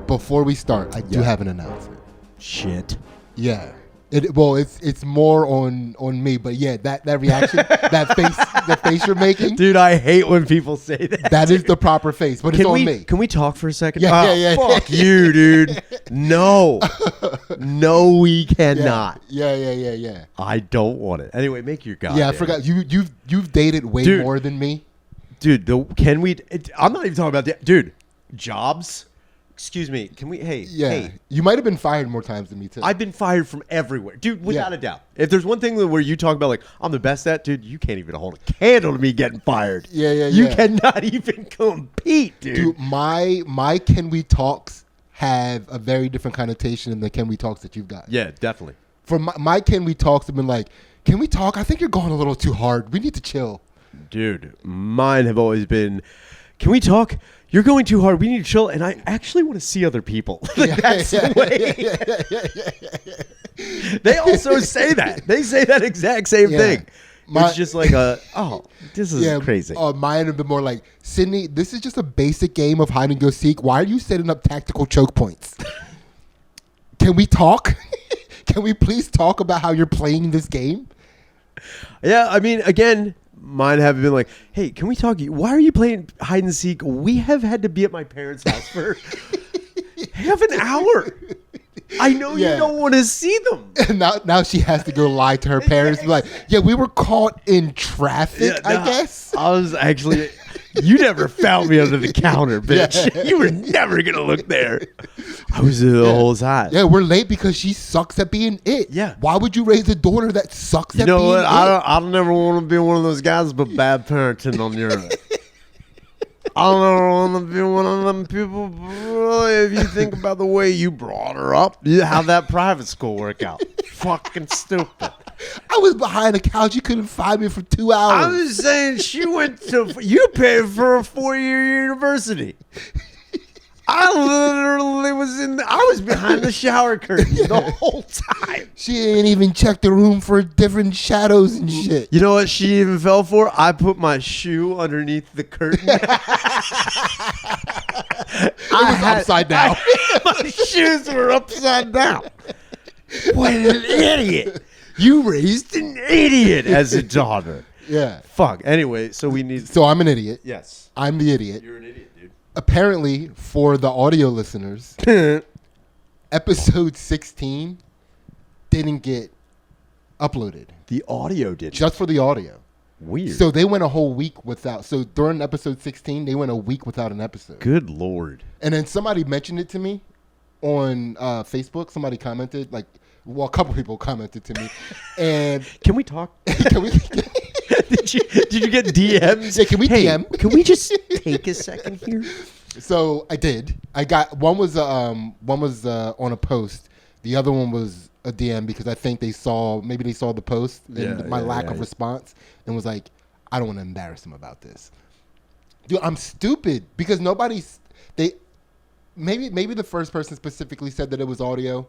Before we start, I do have an announcement. Shit. Yeah. It's more on me, but yeah, that reaction, that face you're making, Dude, I hate when people say that. that is the proper face, but it's on me. Can we talk for a second? Yeah. Fuck you, dude. No, we cannot. Yeah. I don't want it. Anyway, make your goddamn. Yeah, I forgot you've dated way more than me, dude. I'm not even talking about that, dude. Jobs. Excuse me. Can we? Hey. You might have been fired more times than me too. I've been fired from everywhere, dude. Without a doubt. If there's one thing where you talk about like I'm the best at, dude, you can't even hold a candle to me getting fired. You cannot even compete, dude. Dude, my Can We Talks have a very different connotation than the Can We Talks that you've got. Yeah, definitely. For my Can We Talks have been like, can we talk? I think you're going a little too hard. We need to chill. Dude, mine have always been, can we talk? You're going too hard. We need to chill. And I actually want to see other people. That's the way. They also say that. They say that exact same thing. It's just like this is crazy. Mine have been more like, Sidney, this is just a basic game of hide and go seek. Why are you setting up tactical choke points? Can we talk? Can we please talk about how you're playing this game? Yeah, I mean, again, mine have been like, hey, can we talk? Why are you playing hide and seek? We have had to be at my parents' house for half an hour. I know you don't want to see them. And now she has to go lie to her parents. Be like, yeah, we were caught in traffic, I guess. I was actually, you never found me under the counter, bitch. Yeah. You were never going to look there. I was there the whole time. Yeah, we're late because she sucks at being it. Yeah. Why would you raise a daughter that sucks at being it? You know what? I don't never want to be one of those guys, but bad parenting on your end. I don't ever want to be one of them people. Boy, if you think about the way you brought her up, how'd that private school work out? Fucking stupid. I was behind the couch. You couldn't find me for 2 hours. I was saying you paid for a 4-year university. I literally was behind the shower curtain the whole time. She ain't even checked the room for different shadows and shit. You know what she even fell for? I put my shoe underneath the curtain. Upside down. My shoes were upside down. What an idiot. You raised an idiot as a daughter. Yeah. Fuck. Anyway, so I'm an idiot. Yes. I'm the idiot. You're an idiot, dude. Apparently, for the audio listeners, episode 16 didn't get uploaded. The audio didn't. Just for the audio. Weird. So they went a whole week without. So during episode 16, they went a week without an episode. Good Lord. And then somebody mentioned it to me on Facebook. Somebody commented, a couple people commented to me. And can we talk? Can we? Did you get DMs? Yeah, can we DM? Can we just take a second here? So I did. I got one was on a post. The other one was a DM because I think they saw the post and my lack of response and was like, I don't want to embarrass them about this. Dude, I'm stupid because maybe the first person specifically said that it was audio.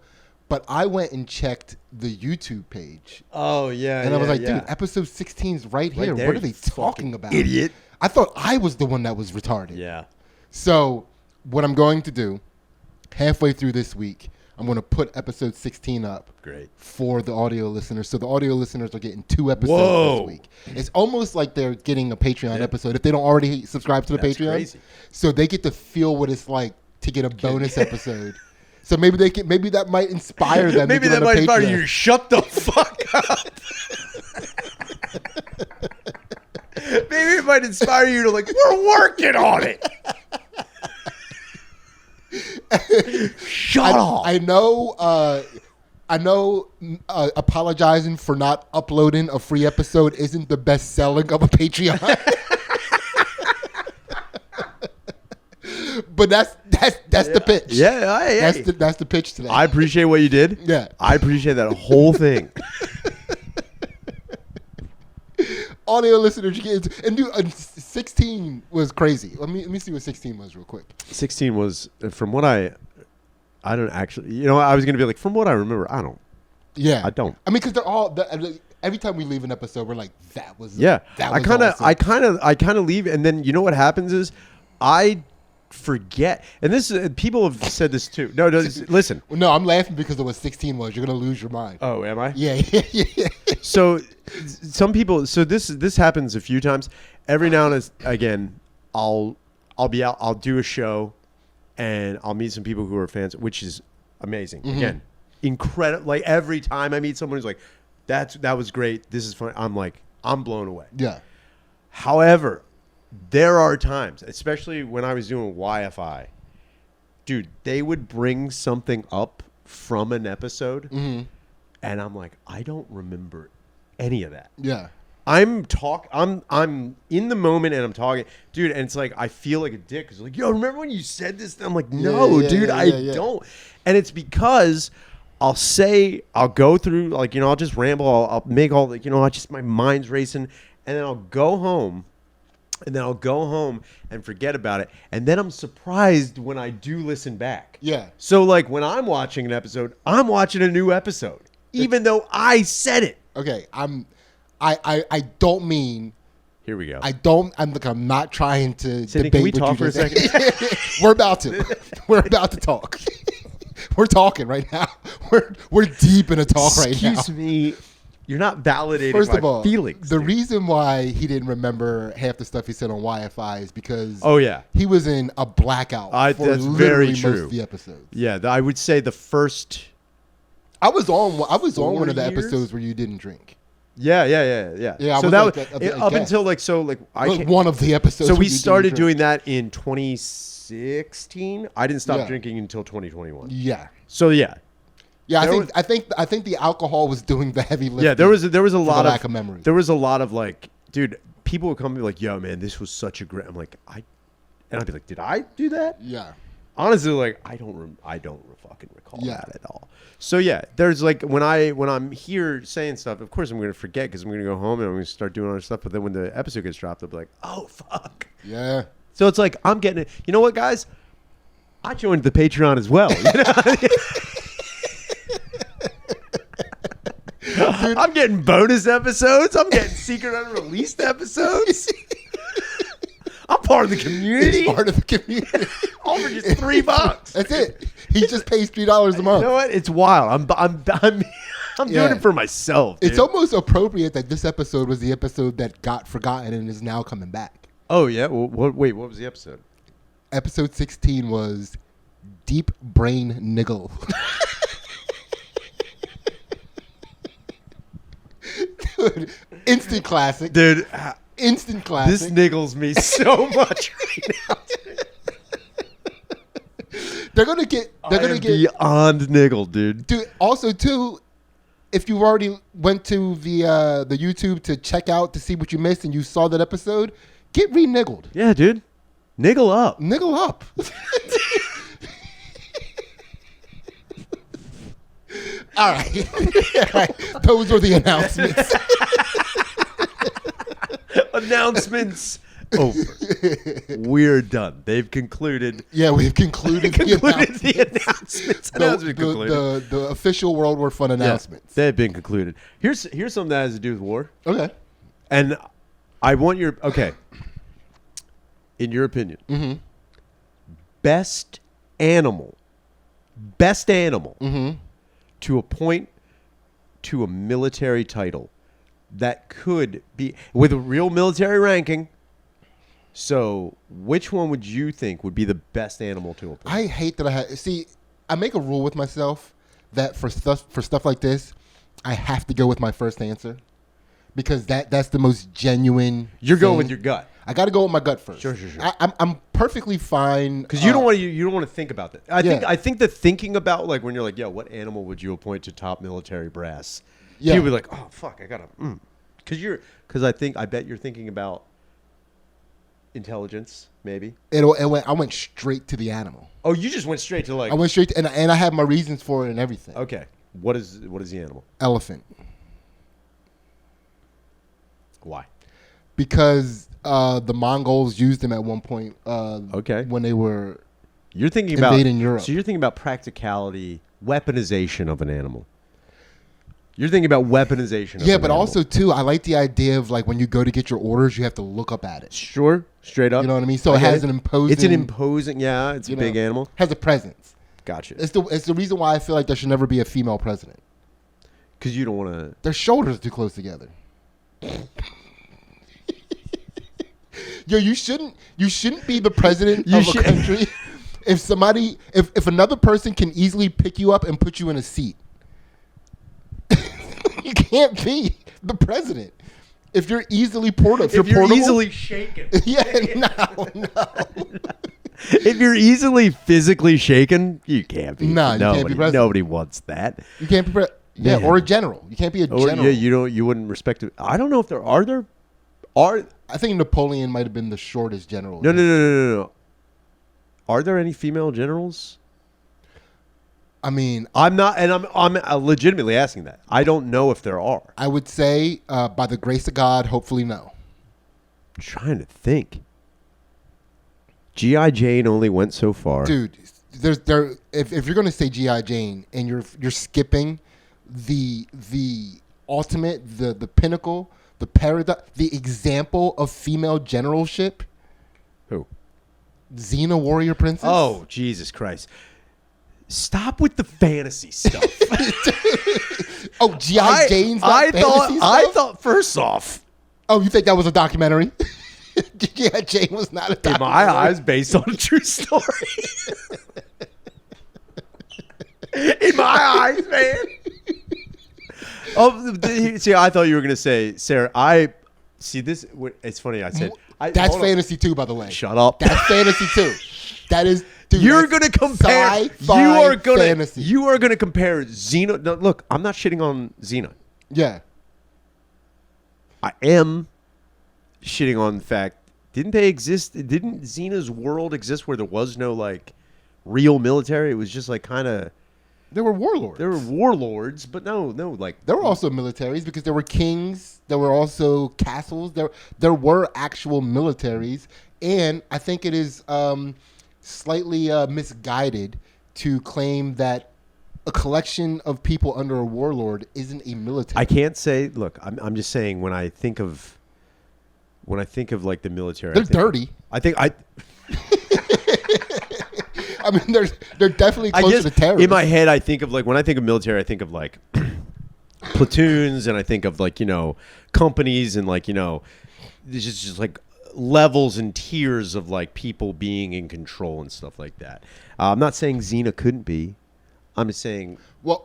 But I went and checked the YouTube page. Oh, yeah. And I was like, dude, episode 16 is right here. There, what are they talking about? Idiot. I thought I was the one that was retarded. Yeah. So what I'm going to do, halfway through this week, I'm going to put episode 16 up. Great. For the audio listeners. So the audio listeners are getting 2 episodes this week. It's almost like they're getting a Patreon episode if they don't already subscribe to the Patreon. Crazy. So they get to feel what it's like to get a bonus episode. So maybe that might inspire them. Maybe that might inspire you to shut the fuck up. Maybe it might inspire you to we're working on it. Shut up. I know apologizing for not uploading a free episode isn't the best selling of a Patreon. But that's the pitch. Yeah, that's the pitch today. I appreciate what you did. Yeah, I appreciate that whole thing. Audio listeners, and dude, 16 was crazy. Let me see what 16 was real quick. 16 was from what I don't actually. I was gonna be like from what I remember. I don't. Yeah, I don't. I mean, because they're all. Every time we leave an episode, we're like, that was. Yeah, that was I kind of leave, and then you know what happens is, I forget. And this people have said this too. No, listen. No, I'm laughing because of what 16 was. You're gonna lose your mind. Oh, am I? Yeah. So some people. So this happens a few times. Every now and again, I'll be out. I'll do a show, and I'll meet some people who are fans, which is amazing. Mm-hmm. Again, incredible. Like every time I meet someone who's like, that was great. This is fun. I'm like, I'm blown away. Yeah. However, there are times, especially when I was doing YFI, dude, they would bring something up from an episode, and I'm like, I don't remember any of that. Yeah. I'm in the moment and I'm talking, dude, and it's like I feel like a dick because like, yo, remember when you said this? And I'm like, no, dude, I don't. And it's because I'll go through, like, I'll just ramble, I'll make all the, my mind's racing, and then I'll go home. And forget about it. And then I'm surprised when I do listen back. Yeah. So, like, when I'm watching an episode, I'm watching a new episode, even though I said it. Okay, I don't mean. Here we go. I'm not trying to Sidney, debate. can we talk for a second? We're about to talk. We're talking right now. We're deep in a talk right now. Excuse me. You're not validating First of my all, feelings. The reason why he didn't remember half the stuff he said on YFI is because he was in a blackout for that's literally very true. most of the episodes. Yeah, I would say the first. I was on one of the years? episode where you didn't drink. Yeah. Yeah, so that was up until one of the episodes. So we started doing that in 2016. I didn't stop drinking until 2021. Yeah. So yeah. Yeah, I think the alcohol was doing the heavy lifting. Yeah, there was a lot of lack of memory. There was a lot of like, dude, people would come to me like, "Yo, man, this was such a great." I'm like, I'd be like, "Did I do that?" Yeah. Honestly, like, I don't fucking recall that at all. So yeah, there's like when I'm here saying stuff, of course I'm gonna forget because I'm gonna go home and I'm gonna start doing other stuff. But then when the episode gets dropped, I'll be like, "Oh fuck." Yeah. So it's like I'm getting it. You know what, guys? I joined the Patreon as well. Dude, I'm getting bonus episodes. I'm getting secret unreleased episodes. I'm part of the community. He's part of the community. All for just $3. That's it. He just pays $3 a month. You know what? It's wild. I'm doing it for myself. Dude. It's almost appropriate that this episode was the episode that got forgotten and is now coming back. Oh yeah. Well, wait. What was the episode? Episode 16 was Deep Brain Niggle. Dude, instant classic. Dude, instant classic. This niggles me so much right now. They're gonna get beyond niggled, dude. Dude, also too, if you already went to the YouTube to check out to see what you missed and you saw that episode, get re-niggled. Yeah, dude. Niggle up. Niggle up. All right. Those were the announcements. Announcements over. We're done. They've concluded. Yeah, we've concluded the announcements. The official World War Fun announcements. Yeah, they've been concluded. Here's something that has to do with war. Okay. And I want your in your opinion, best animal to appoint to a military title that could be with a real military ranking. So, which one would you think would be the best animal to appoint? I hate that I make a rule with myself that for stuff like this, I have to go with my first answer because that's the most genuine. You're going with your gut. I got to go with my gut first. Sure. I'm perfectly fine because you don't want to think about that. I think the thinking about like when you're like, yo, what animal would you appoint to top military brass? Yeah, you'll be like, oh fuck, I gotta, because I bet you're thinking about intelligence, maybe. I went straight to the animal. Oh, you just went straight to like. I went straight to, and I have my reasons for it and everything. Okay, what is the animal? Elephant. Why? Because the Mongols used them at one point. When they were invading about Europe. So you're thinking about practicality, weaponization of an animal. You're thinking about weaponization. Of Yeah, but also too, I like the idea of like when you go to get your orders, you have to look up at it. Sure, straight up. You know what I mean? So it has an imposing. It's an imposing. Yeah, it's a big animal. Has a presence. Gotcha. It's the reason why I feel like there should never be a female president. Because you don't want to. Their shoulders are too close together. Yo, you shouldn't be the president of a country if another person can easily pick you up and put you in a seat. You can't be the president if you're easily portable. If you're portable, easily shaken. Yeah, no. If you're easily physically shaken, you can't be. No, you can't be president. Nobody wants that. You can't be president. Yeah, or a general. You can't be a general. Yeah, you wouldn't respect it. I don't know if there are. I think Napoleon might have been the shortest general. No. Are there any female generals? I mean, I'm not, and I'm legitimately asking that. I don't know if there are. I would say, by the grace of God, hopefully no. I'm trying to think. G.I. Jane only went so far, dude. If you're gonna say G.I. Jane and you're skipping the ultimate, the pinnacle, the paradigm, the example of female generalship. Who? Xena Warrior Princess. Oh, Jesus Christ. Stop with the fantasy stuff. Oh, G.I. Jane's not fantasy stuff? I thought, first off. Oh, you think that was a documentary? G.I. Jane was not a documentary. In my eyes, based on a true story. In my eyes, man. See, I thought you were going to say, Sarah, it's funny, I said. That's fantasy too, by the way. Shut up. That's fantasy too. That is... Dude, you're going to compare. Fantasy. You are going to compare Xena. No, look, I'm not shitting on Xena. Yeah. I am shitting on the fact. Didn't they exist? Didn't Xena's world exist where there was no like real military? It was just like kind of. There were warlords. There were warlords, but no, like there were also militaries because there were kings. There were also castles. There were actual militaries, and I think it is. Slightly misguided to claim that a collection of people under a warlord isn't a military. I can't say. Look, I'm just saying when I think of like the military, they're dirty. I think I mean, they're definitely close to terrorists. In my head, I think of like when I think of military, I think of like platoons, and I think of like companies, and like it's just like levels and tiers of like people being in control and stuff like that. I'm not saying Xena couldn't be. I'm just saying. One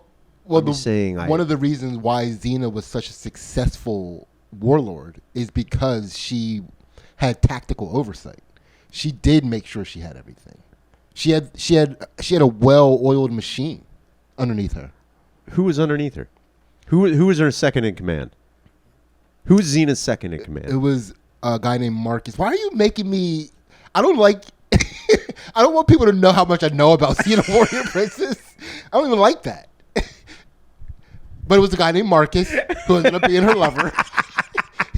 of the reasons why Xena was such a successful warlord is because she had tactical oversight. She did make sure she had everything. She had a well-oiled machine underneath her. Who was underneath her? Who was her second in command? Who was Xena's second in command? It was a guy named Marcus. Why are you making me? I don't like. I don't want people to know how much I know about Xena Warrior Princess. I don't even like that. But it was a guy named Marcus who ended up being her lover.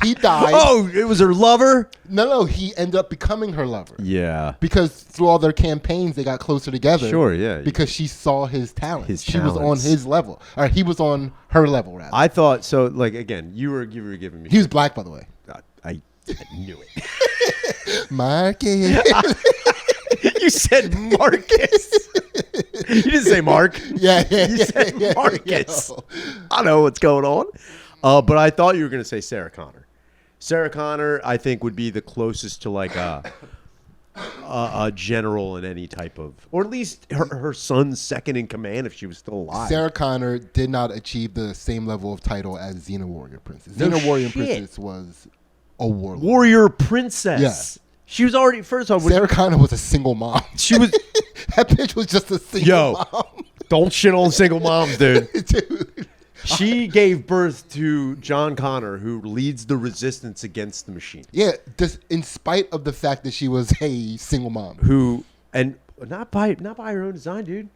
He died. Oh, it was her lover? No, he ended up becoming her lover. Yeah. Because through all their campaigns, they got closer together. Sure, yeah. Because she saw his talent. She was on his level. Or he was on her level, rather. I thought, so, like, again, you were giving me... He was black, by the way. I knew it. Marcus. You said Marcus. You didn't say Mark. Yeah. You said Marcus. I know what's going on. But I thought you were going to say Sarah Connor. Sarah Connor, I think, would be the closest to like a general in any type of, or at least her son's second in command if she was still alive. Sarah Connor did not achieve the same level of title as Xena Warrior Princess. Xena Warrior Princess was a warlord. Warrior Princess. Yeah. She was already, first off, Sarah Connor was a single mom. She was. That bitch was just a single mom. Don't shit on single moms, dude. Dude. She gave birth to John Connor, who leads the resistance against the machine. Yeah, in spite of the fact that she was a single mom. Who, and not by her own design, dude.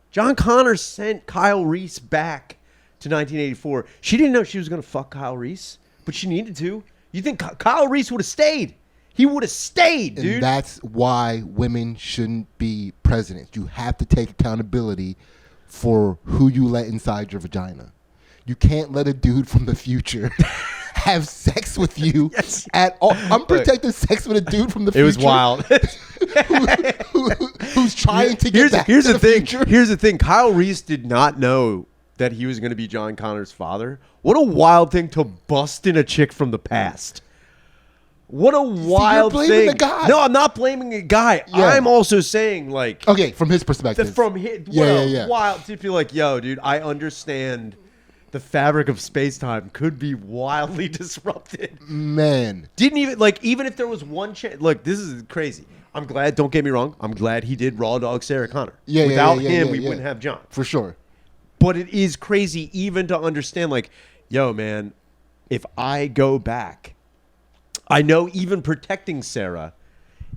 John Connor sent Kyle Reese back to 1984. She didn't know she was going to fuck Kyle Reese, but she needed to. You think Kyle Reese would have stayed? He would have stayed, dude. And that's why women shouldn't be presidents. You have to take accountability for who you let inside your vagina. you can't let a dude from the future have sex with you at all. I'm protecting sex with a dude from the future. It was wild. Who's trying to get back here's to the the thing. future. Here's the thing. Kyle Reese did not know that he was going to be John Connor's father. What a wild thing to bust in a chick from the past. What a wild you're thing. blaming the guy. No, I'm not blaming a guy. Yeah. I'm also saying, like, Okay, from his perspective. Wild to feel like, yo, dude, I understand the fabric of space-time could be wildly disrupted. Man. Didn't even, like, even if there was one chance. Look, this is crazy. I'm glad, don't get me wrong, I'm glad he did Raw Dog Sarah Connor. Without him, we wouldn't have John. For sure. But it is crazy even to understand, like, yo, man, if I go back, I know even protecting Sarah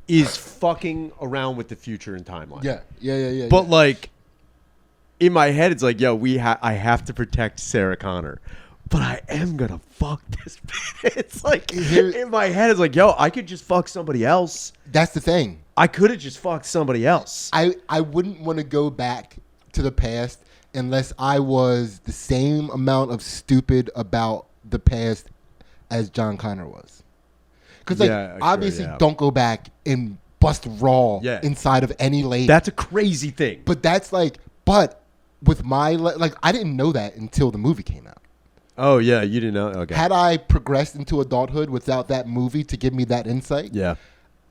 is fucking around with the future and timeline. Yeah. But, like, in my head, it's like, yo, I have to protect Sarah Connor. But I am going to fuck this bitch. It's like, in my head, it's like, yo, I could just fuck somebody else. That's the thing. I could have just fucked somebody else. I wouldn't want to go back to the past unless I was the same amount of stupid about the past as John Connor was. Because, like, obviously, don't go back and bust raw inside of any lady. That's a crazy thing. But that's like, but with my, like, I didn't know that until the movie came out. Oh, yeah, you didn't know? Okay. Had I progressed into adulthood without that movie to give me that insight,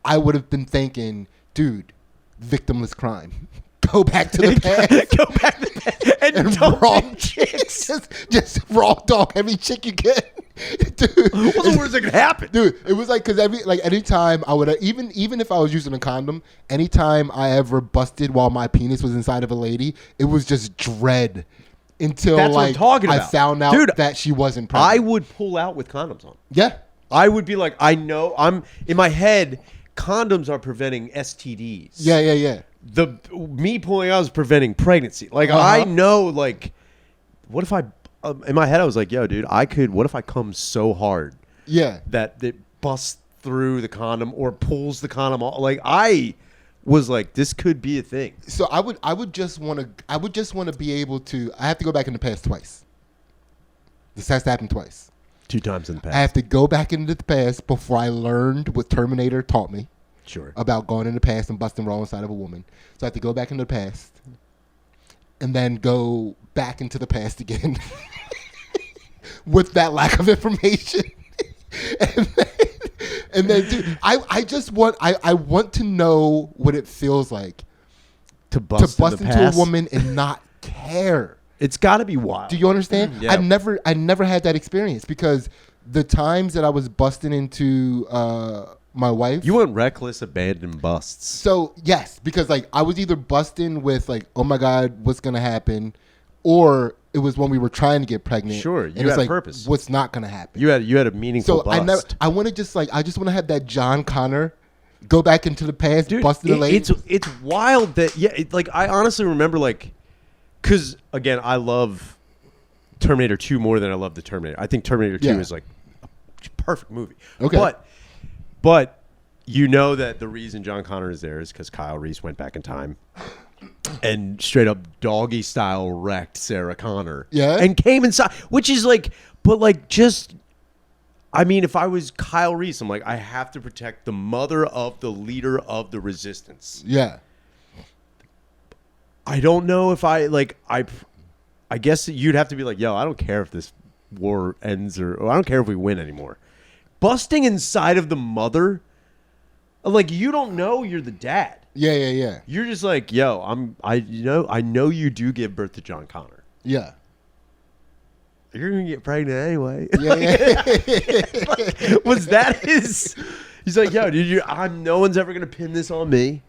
I would have been thinking, dude, victimless crime. Go back to the past. Go back to the past and raw chicks. just raw dog every chick you get. Dude, what's the worst that could happen? Dude, it was like, because anytime I would, even if I was using a condom, anytime I ever busted while my penis was inside of a lady, it was just dread until That's what I'm talking I about. found out that she wasn't pregnant. I would pull out with condoms on. Yeah. I would be like, I know, I'm in my head, condoms are preventing STDs. Yeah. Me pulling out is preventing pregnancy. Like, I know, like, what if I, in my head, I was like, yo, dude, what if I come so hard that it busts through the condom or pulls the condom off? Like, I was like, this could be a thing. So I would just want to be able to, I have to go back in the past twice. This has to happen twice. 2 times in the past. I have to go back into the past before I learned what Terminator taught me. Sure. About going in the past and busting raw inside of a woman. So I have to go back into the past and then go back into the past again with that lack of information. and then dude, I want to know what it feels like to bust into a woman and not care. It's got to be wild. Do you understand? Yeah. I never had that experience because the times that I was busting into my wife. You went reckless, abandoned busts. So, yes, because, like, I was either busting with, like, oh, my God, what's going to happen? Or it was when we were trying to get pregnant. Sure, you had purpose. What's not going to happen? You had a meaningful bust. I want to just, like, I just want to have that John Connor go back into the past, busting the lady. It's wild that, like, I honestly remember, like, because, again, I love Terminator 2 more than I love the Terminator. I think Terminator 2 is, like, a perfect movie. Okay. But you know that the reason John Connor is there is because Kyle Reese went back in time and straight up doggy style wrecked Sarah Connor. Yeah. And came inside, which is like, but like just, I mean, if I was Kyle Reese, I'm like, I have to protect the mother of the leader of the resistance. Yeah. I don't know if I guess you'd have to be like, yo, I don't care if this war ends or I don't care if we win anymore. Busting inside of the mother, like, you don't know you're the dad. Yeah. You're just like, yo, I know you do give birth to John Connor. Yeah. You're gonna get pregnant anyway. Yeah. Like, was that his? He's like, yo, dude, no one's ever gonna pin this on me.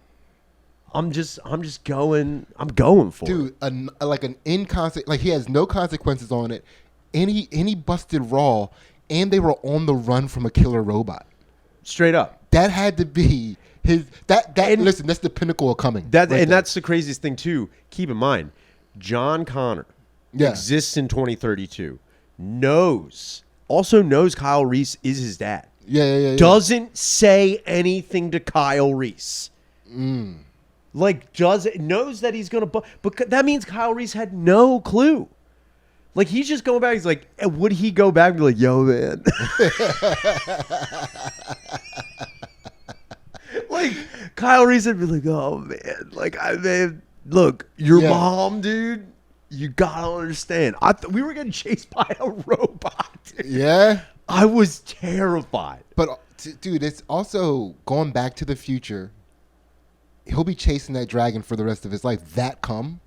I'm going for it. Dude, like he has no consequences on it. And he busted raw. And they were on the run from a killer robot. Straight up. That had to be his. Listen, that's the pinnacle of coming. That's the craziest thing too. Keep in mind, John Connor exists in 2032. Also knows Kyle Reese is his dad. Yeah. Doesn't say anything to Kyle Reese. Like knows that he's gonna. But that means Kyle Reese had no clue Like, he's just going back. He's like, would he go back and be like, yo, man? Like, Kyle Reese would be like, oh, man. Like, look, your mom, dude, you got to understand. We were getting chased by a robot. Dude. Yeah. I was terrified. But, dude, it's also going back to the future. He'll be chasing that dragon for the rest of his life. That cum.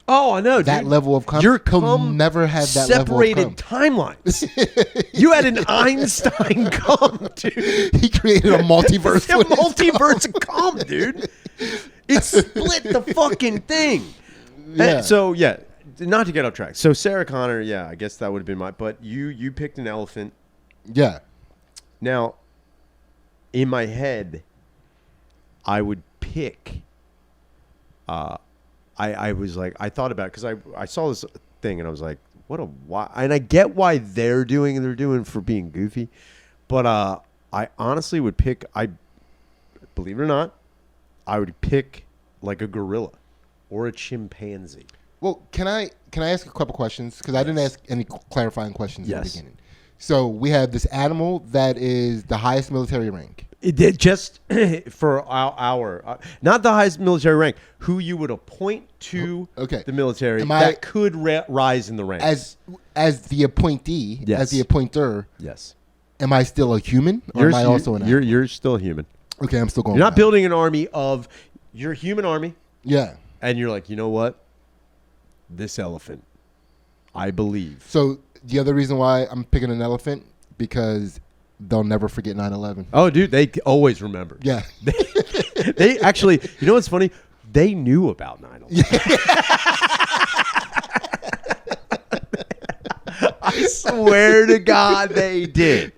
Oh, I know, that dude. level of cum. He'll never have that level of cum. Separated timelines. You had an Einstein cum, dude. He created a multiverse. It's a multiverse of cum, dude. It split the fucking thing. Yeah. And so, yeah, not to get off track. So, Sarah Connor, yeah, I guess that would have been but you picked an elephant. Yeah. Now, in my head, I would pick... I was like, I thought about it because I saw this thing and I was like, why? And I get why they're doing for being goofy, but I honestly would pick, believe it or not, I would pick like a gorilla or a chimpanzee. Well, can I ask a couple questions? Because I didn't ask any clarifying questions in the beginning. So we have this animal that is the highest military rank. It just for our not the highest military rank, who you would appoint to the military that could rise in the ranks. As the appointee, as the appointer. Yes. Am I still a human, or am I also an animal? You're still human. Okay, I'm still going. You're not building an army of your human army. Yeah. And you're like, you know what? This elephant, I believe. So the other reason why I'm picking an elephant, because they'll never forget 9/11. Oh, dude, they always remember. Yeah. They actually, you know what's funny? They knew about 9/11. I swear to God they did.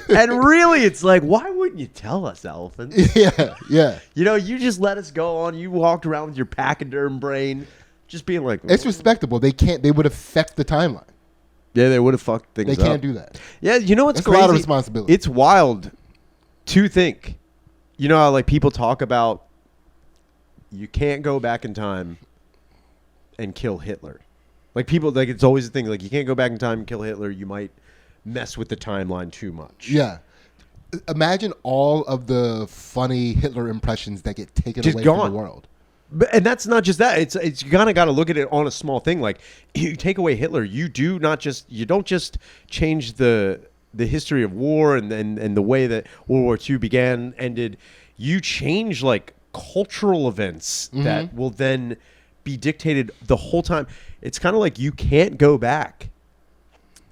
And really, it's like, why wouldn't you tell us, elephant? Yeah, yeah. You know, you just let us go on. You walked around with your pachyderm brain, just being like... It's respectable. They would affect the timeline. Yeah, they would have fucked things up. They can't do that. Yeah, you know what's That's crazy? a lot of responsibility. It's wild to think. You know how like people talk about you can't go back in time and kill Hitler. Like people, like it's always a thing. Like you can't go back in time and kill Hitler. You might mess with the timeline too much. Yeah. Imagine all of the funny Hitler impressions that get taken Just away gone. from the world. And that's not just that. It's you kind of got to look at it on a small thing. Like you take away Hitler, you don't just change the history of war and the way that World War II began, ended. You change like cultural events that will then be dictated the whole time. It's kind of like you can't go back.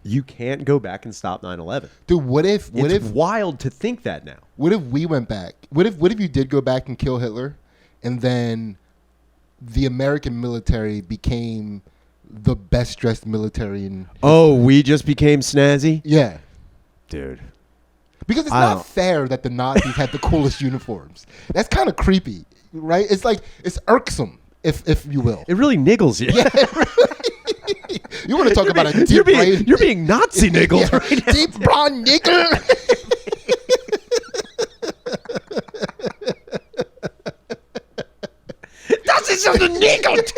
You can't go back and stop 9/11. Dude, what if It's wild to think that now. What if we went back? What if you did go back and kill Hitler, and then the American military became the best dressed military in history? Oh, we just became snazzy? Yeah. Dude. Because it's not fair that the Nazis had the coolest uniforms. That's kind of creepy, right? It's like, it's irksome, if you will. It really niggles you. Yeah, you want to talk about a deep brain? You're being Nazi niggled right now. Deep brain nigger. Das ist so niggled.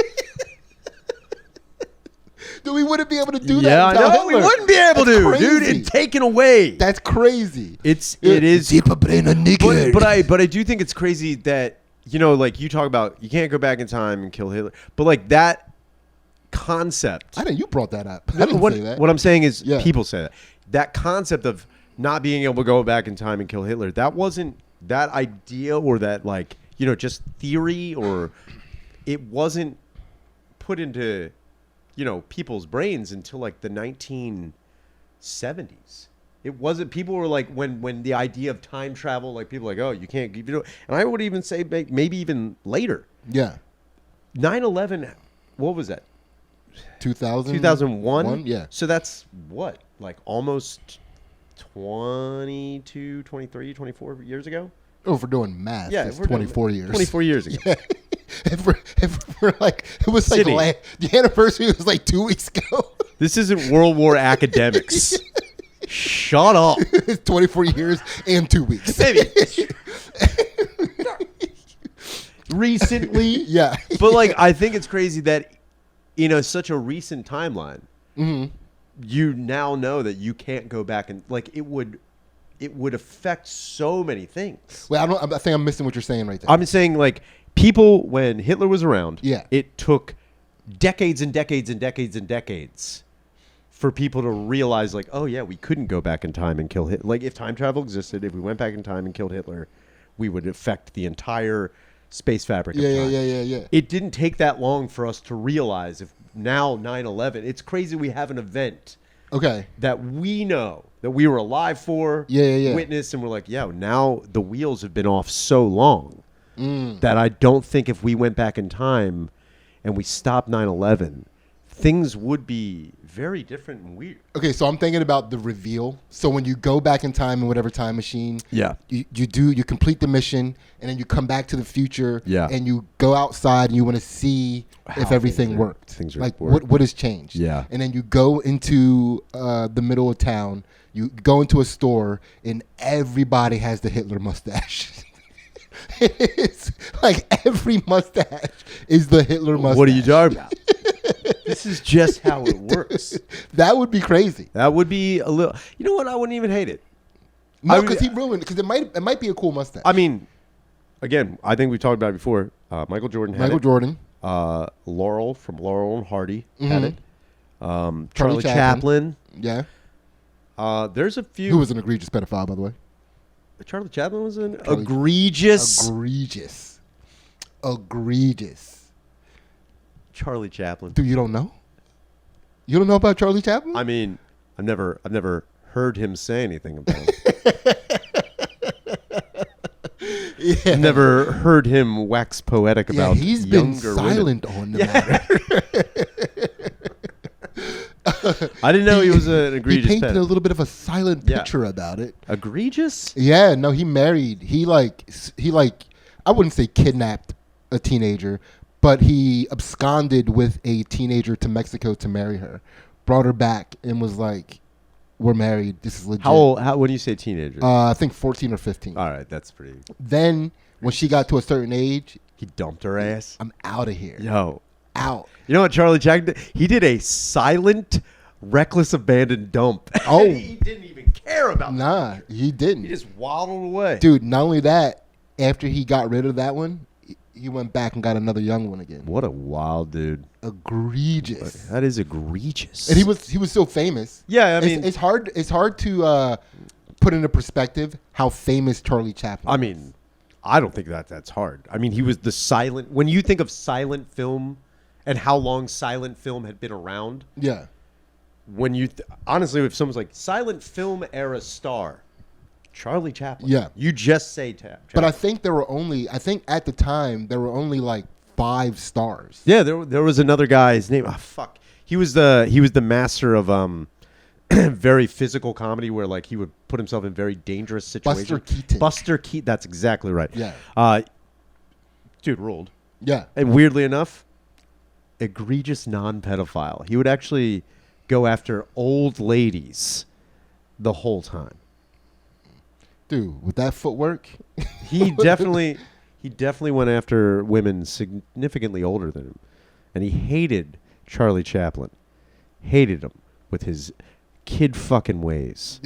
Dude, we wouldn't be able to do that. Yeah, I know. Hitler. We wouldn't be able That's to, crazy. dude. It's taken away. That's crazy. It is. Deep brain nigger. But I do think it's crazy that, you know, like you talk about, you can't go back in time and kill Hitler. But like that concept. I know you brought that up. I didn't say that. What I'm saying is people say that. That concept of not being able to go back in time and kill Hitler, that wasn't that idea or that like, you know, just theory, or it wasn't put into, you know, people's brains until like the 1970s. It wasn't, people were like, when the idea of time travel, like people were like, oh, you can't, you know, and I would even say maybe even later. Yeah. 9/11, what was that? 2001? Yeah. So that's what? Like almost 22, 23, 24 years ago? Oh, if we're doing math, Yeah, it's 24 years. 24 years ago. Yeah. if we're like, it was Sidney. like, the anniversary was like 2 weeks ago. This isn't World War academics. Shut up. It's 24 years and 2 weeks. Maybe. Recently. Yeah. But like, I think it's crazy that, you know, such a recent timeline, you now know that you can't go back and like it would affect so many things. Wait, I think I'm missing what you're saying right there. I'm saying like people when Hitler was around, it took decades and decades and decades and decades for people to realize like, oh yeah, we couldn't go back in time and kill Hitler. Like if time travel existed, if we went back in time and killed Hitler, we would affect the entire space fabric of time. Yeah. It didn't take that long for us to realize if now 9/11, it's crazy we have an event that we know that we were alive for, witnessed, and we're like, yeah, now the wheels have been off so long that I don't think if we went back in time and we stopped 9/11, things would be very different and weird. Okay, so I'm thinking about the reveal. So when you go back in time in whatever time machine, you complete the mission, and then you come back to the future, and you go outside and you want to see if everything worked. What has changed? Yeah. And then you go into the middle of town, you go into a store, and everybody has the Hitler mustache. It's like every mustache is the Hitler mustache. What are you talking about? This is just how it works. That would be crazy. That would be a little. You know what? I wouldn't even hate it. No, because he ruined. Because it might be a cool mustache. I mean, again, I think we talked about it before. Michael Jordan had it. Laurel from Laurel and Hardy had it. Charlie Chaplin. Yeah. There's a few. Who was an egregious pedophile, by the way? Charlie Chaplin was an egregious. Charlie Chaplin. Dude, you don't know? You don't know about Charlie Chaplin? I mean, I've never heard him say anything about him. I've never heard him wax poetic about he's been silent on the matter. I didn't know he was an egregious. He painted a little bit of a silent picture about it. Egregious? Yeah, no, he married. He I wouldn't say kidnapped a teenager, but he absconded with a teenager to Mexico to marry her. Brought her back and was like, "We're married. This is legit." How old? When you say teenager? I think 14 or 15. All right, that's pretty. Then when she got to a certain age, he dumped her ass. I'm out of here. Yo, out. You know what Charlie Chaplin did? He did a silent, reckless, abandoned dump. Oh, he didn't even care about. Nah, he didn't. He just waddled away. Dude, not only that, after he got rid of that one, he went back and got another young one again. What a wild dude. Egregious. That is egregious. And he was so famous. Yeah, I mean, it's hard to put into perspective how famous Charlie Chaplin. I mean, I don't think that's hard. I mean, he was the silent. When you think of silent film and how long silent film had been around. Yeah. When you honestly, if someone's like silent film era star, Charlie Chaplin. Yeah. You just say Chaplin. But I think at the time there were only like 5 stars. Yeah, there was another guy. His name. Oh, fuck. He was the master of very physical comedy where like he would put himself in very dangerous situations. Buster Keaton. That's exactly right. Yeah. Dude ruled. Yeah. And weirdly enough, egregious non-pedophile. He would actually go after old ladies the whole time. Dude, with that footwork, he definitely went after women significantly older than him, and he hated Charlie Chaplin, hated him with his kid fucking ways.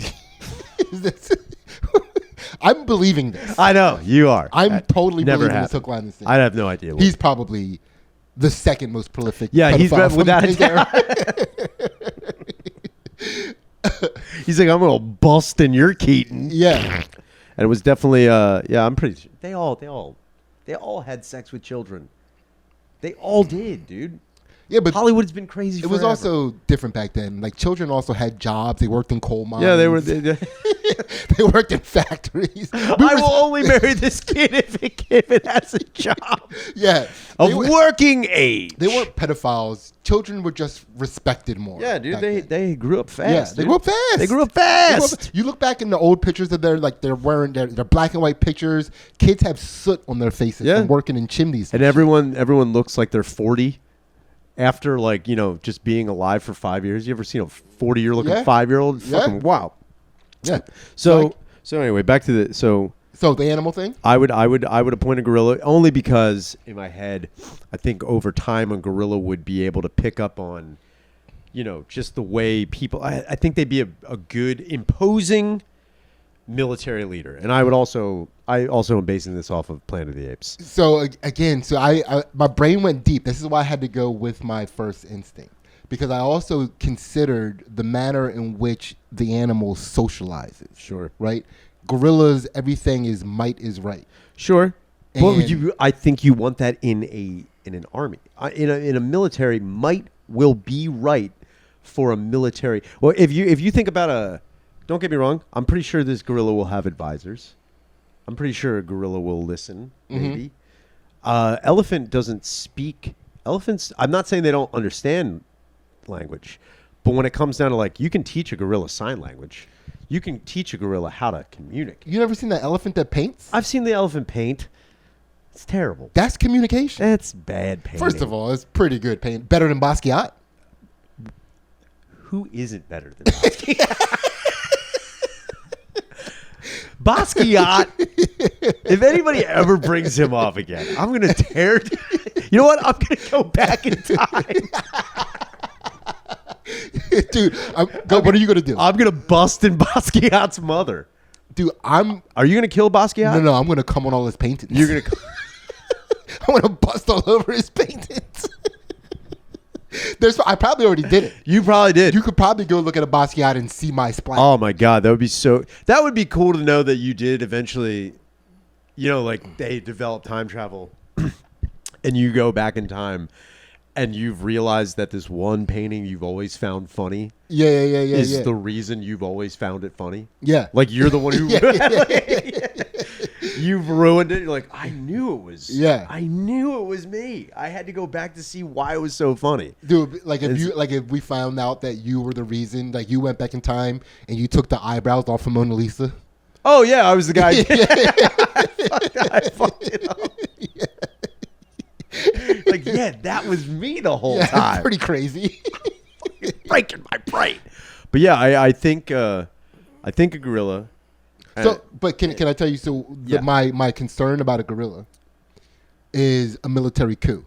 I'm believing this. I know you are. I'm totally believing this hook, line, and sinker. I have no idea. He's probably the second most prolific. Yeah, he's without a doubt. He's like, I'm gonna bust in your Keaton. Yeah. And it was definitely I'm pretty sure they all had sex with children. They all did, dude. Yeah, but Hollywood's been crazy. It was also different back then. Like children also had jobs. They worked in coal mines. Yeah, they were. They worked in factories. I will only marry this kid if it has a job. Yeah, of working age. They weren't pedophiles. Children were just respected more. Yeah, dude. They grew up fast. Yeah, they grew up fast. They grew up fast. You look back in the old pictures that they're wearing their black and white pictures. Kids have soot on their faces from working in chimneys. And everyone looks like they're 40. After just being alive for 5 years. You ever seen a 40-year looking 5-year-old? Fucking wow. Yeah. So anyway, back to the so the animal thing. I would appoint a gorilla only because in my head I think over time a gorilla would be able to pick up on just the way people. I think they'd be a good imposing military leader, and I also am basing this off of Planet of the Apes. So again, I my brain went deep. This is why I had to go with my first instinct, because I also considered the manner in which the animal socializes. Sure. Right? Gorillas, everything is might is right. Sure. But I think you want that in an army. In a military, might will be right for a military. Well, if you think about don't get me wrong, I'm pretty sure this gorilla will have advisors. I'm pretty sure a gorilla will listen, maybe. Elephant doesn't speak. Elephants, I'm not saying they don't understand language, but when it comes down to you can teach a gorilla sign language. You can teach a gorilla how to communicate. You ever seen that elephant that paints? I've seen the elephant paint. It's terrible. That's communication. That's bad painting. First of all, it's pretty good paint. Better than Basquiat. Who isn't better than Basquiat? Basquiat, if anybody ever brings him off again, I'm going to tear. You know what? I'm going to go back in time. Dude, what are you going to do? I'm going to bust in Basquiat's mother. Dude, Are you going to kill Basquiat? No, I'm going to come on all his paintings. You're going to... I'm going to bust all over his paintings. I probably already did it. You probably did. You could probably go look at a Basquiat and see my splash. Oh my God, that would be cool to know that you did eventually, they develop time travel and you go back in time and you've realized that this one painting you've always found funny is the reason you've always found it funny. Yeah. You're the one who you've ruined it. You're like, I knew it was me. I had to go back to see why it was so funny. Dude, if we found out that you were the reason, you went back in time and you took the eyebrows off of Mona Lisa. Oh yeah, I was the guy. I fucked it up. That was me the whole time. Pretty crazy. Breaking my brain. But yeah, I think a gorilla. But can I tell you? My concern about a gorilla is a military coup.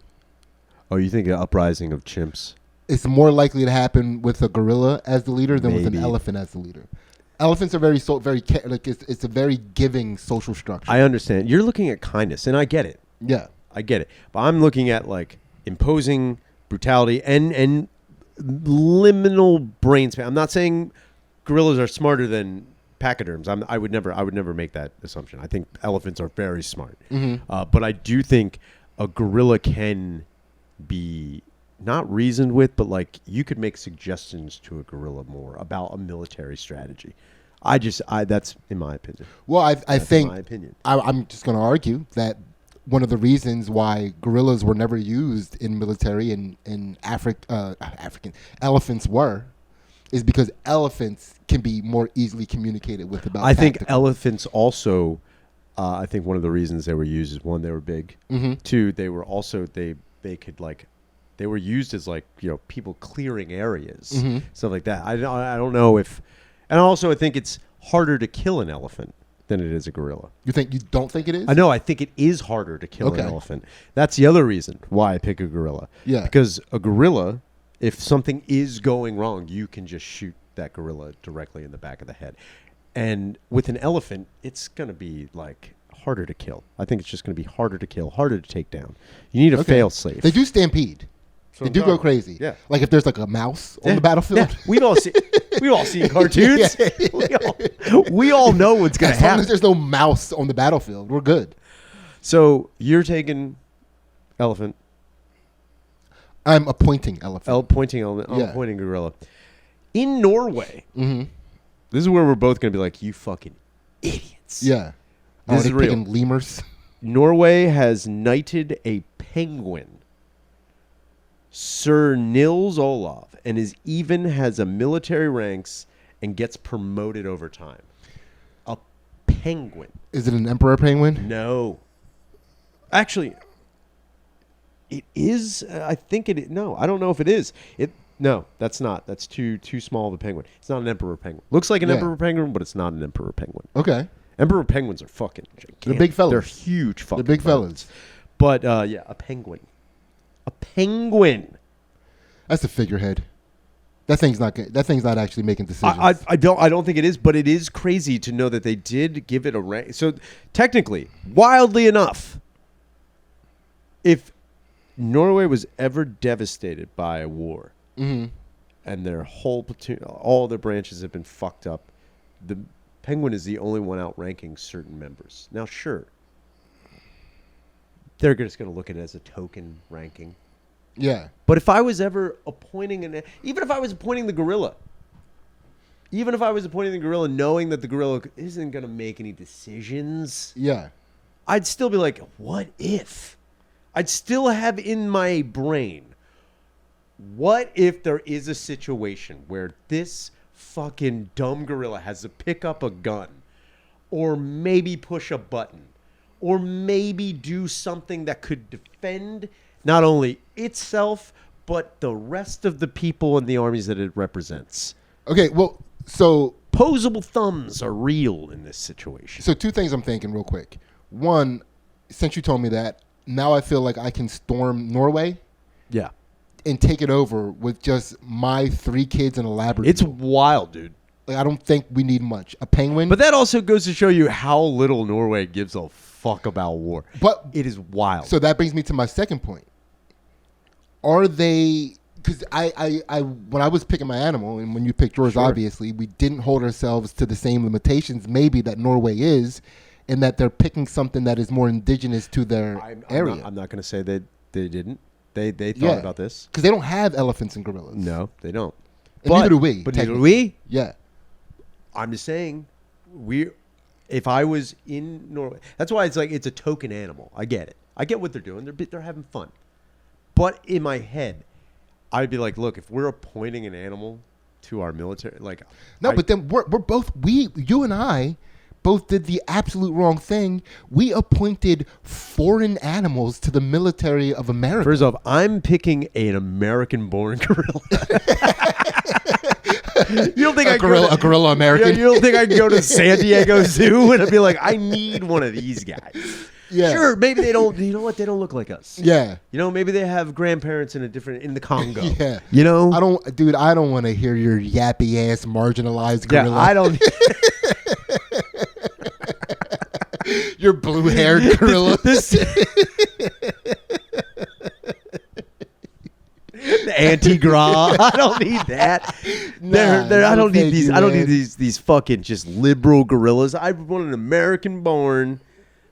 Oh, you think an uprising of chimps? It's more likely to happen with a gorilla as the leader than with an elephant as the leader. Elephants are it's a very giving social structure. I understand. You're looking at kindness, and I get it. Yeah. I get it. But I'm looking at imposing brutality and liminal brain span. I'm not saying gorillas are smarter than pachyderms. I would never make that assumption. I think elephants are very smart. But I do think a gorilla can be not reasoned with, but you could make suggestions to a gorilla more about a military strategy. That's in my opinion. Well, I think, in my opinion. I'm just going to argue that one of the reasons why gorillas were never used in military and African elephants is because elephants can be more easily communicated with about. I think elephants also. I think one of the reasons they were used is one, they were big. Two, they were also they could they were used as people clearing areas, stuff like that. I don't know if, and also I think it's harder to kill an elephant than it is a gorilla. You don't think it is? I think it is harder to kill an elephant. That's the other reason why I pick a gorilla. Yeah. Because a gorilla, if something is going wrong, you can just shoot that gorilla directly in the back of the head. And with an elephant, it's going to be harder to kill. I think it's just going to be harder to kill, harder to take down. You need a fail safe. They do stampede. They do go crazy. Yeah. If there's a mouse on the battlefield. Yeah. We've all seen cartoons. We all know what's going to happen. As long as there's no mouse on the battlefield, we're good. So you're taking elephant. I'm appointing elephant. I'm appointing gorilla. In Norway, this is where we're both going to be you fucking idiots. Yeah. This is real. Picking lemurs. Norway has knighted a penguin, Sir Nils Olav, and has a military ranks and gets promoted over time. A penguin. Is it an emperor penguin? No. Actually, it is. I think it. No, I don't know if it is. No, that's not. That's too small of a penguin. It's not an emperor penguin. Looks like an emperor penguin, but it's not an emperor penguin. Okay. Emperor penguins are fucking gigantic. They're big fellas. They're huge fucking They're big fellas. But a penguin. A penguin. That's a figurehead. That thing's not good. That thing's not actually making decisions. I don't think it is, but it is crazy to know that they did give it a rank. So technically, wildly enough, if Norway was ever devastated by a war, and their whole platoon, all their branches have been fucked up, the Penguin is the only one outranking certain members. Now, sure, they're just going to look at it as a token ranking. Yeah. But if I was ever appointing even if I was appointing the gorilla, knowing that the gorilla isn't going to make any decisions, Yeah. I'd still be like, what if? I'd still have in my brain, what if there is a situation where this fucking dumb gorilla has to pick up a gun or maybe push a button or maybe do something that could defend not only itself, but the rest of the people and the armies that it represents. Okay, well, so... Posable thumbs are real in this situation. So 2 things I'm thinking real quick. One, since you told me that, now I feel like I can storm Norway. Yeah. And take it over with just my 3 kids and a Labrador. It's wild, dude. Like, I don't think we need much. A penguin. But that also goes to show you how little Norway gives a fuck about war. But it is wild. So that brings me to my second point. Are they... Because I when I was picking my animal, and when you picked yours, obviously, we didn't hold ourselves to the same limitations maybe that Norway is, in that they're picking something that is more indigenous to their area. I'm not going to say that they didn't. They thought about this. Because they don't have elephants and gorillas. No, they don't. And neither do we. But neither do we. Yeah. I'm just saying, if I was in Norway, that's why it's like it's a token animal. I get it. I get what they're doing. They're having fun. But in my head, I'd be like, look, if we're appointing an animal to our military, like but then we're both you and I both did the absolute wrong thing. We appointed foreign animals to the military of America. First off, I'm picking an American-born gorilla. You don't think a gorilla American? You don't think I can go to San Diego Zoo and I'd be like, I need one of these guys. Yeah. Sure, maybe they don't. You know what? They don't look like us. Yeah. You know, maybe they have grandparents in the Congo. Yeah. You know, I don't want to hear your yappy ass marginalized gorilla. Yeah, I don't. Your blue-haired gorilla. The anti-gra. I don't need that. I don't need these. I don't need these fucking just liberal gorillas. I want an American-born.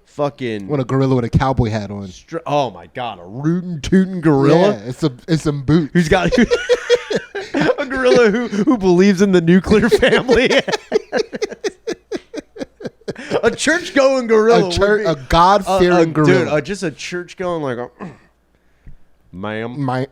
Fucking want a gorilla with a cowboy hat on. Oh my god, a rootin' tootin' gorilla. Yeah, it's some boots. Who's got a gorilla who believes in the nuclear family. A church going gorilla. A God fearing gorilla. Dude, just a church going like ma'am.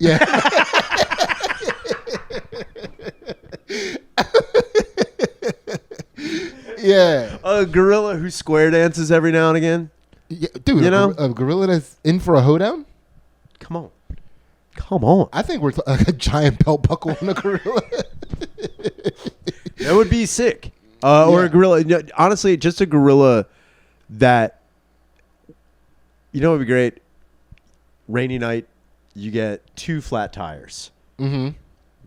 Yeah. A gorilla who square dances every now and again. Yeah, dude, a gorilla that's in for a hoedown? Come on. I think we're a giant belt buckle on a gorilla. That would be sick. Or a gorilla. Honestly, just a gorilla that, you know what would be great? Rainy night, you get 2 flat tires. Mm-hmm.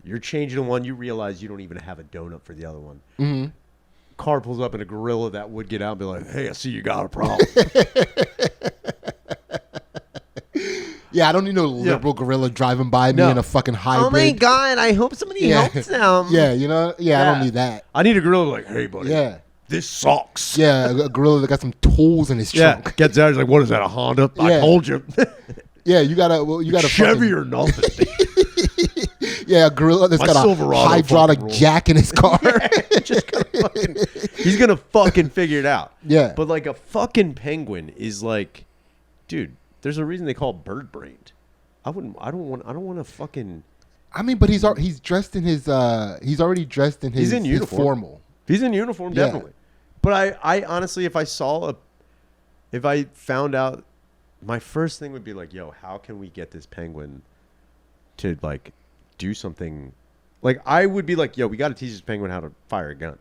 You're changing one, you realize you don't even have a donut for the other one. Mm-hmm. Car pulls up in a gorilla that would get out and be like, hey, I see you got a problem. Yeah, I don't need no liberal gorilla driving by me in a fucking hybrid. Oh my god, I hope somebody helps them. Yeah, I don't need that. I need a gorilla like, hey buddy, this sucks. Yeah, a gorilla that got some tools in his trunk. Gets out, he's like, what is that, a Honda? I told you. Yeah, you gotta Chevy or nothing. Yeah, a gorilla that's got a hydraulic jack in his car. He's gonna fucking figure it out. Yeah. But like a fucking penguin is like, dude, there's a reason they call it bird brained. I don't want to fucking. I mean, but he's dressed in his he's already dressed in his, he's in uniform. His formal. He's in uniform, definitely. But I honestly, if I found out, my first thing would be like, yo, how can we get this penguin to like do something? Like, I would be like, yo, we got to teach this penguin how to fire a gun.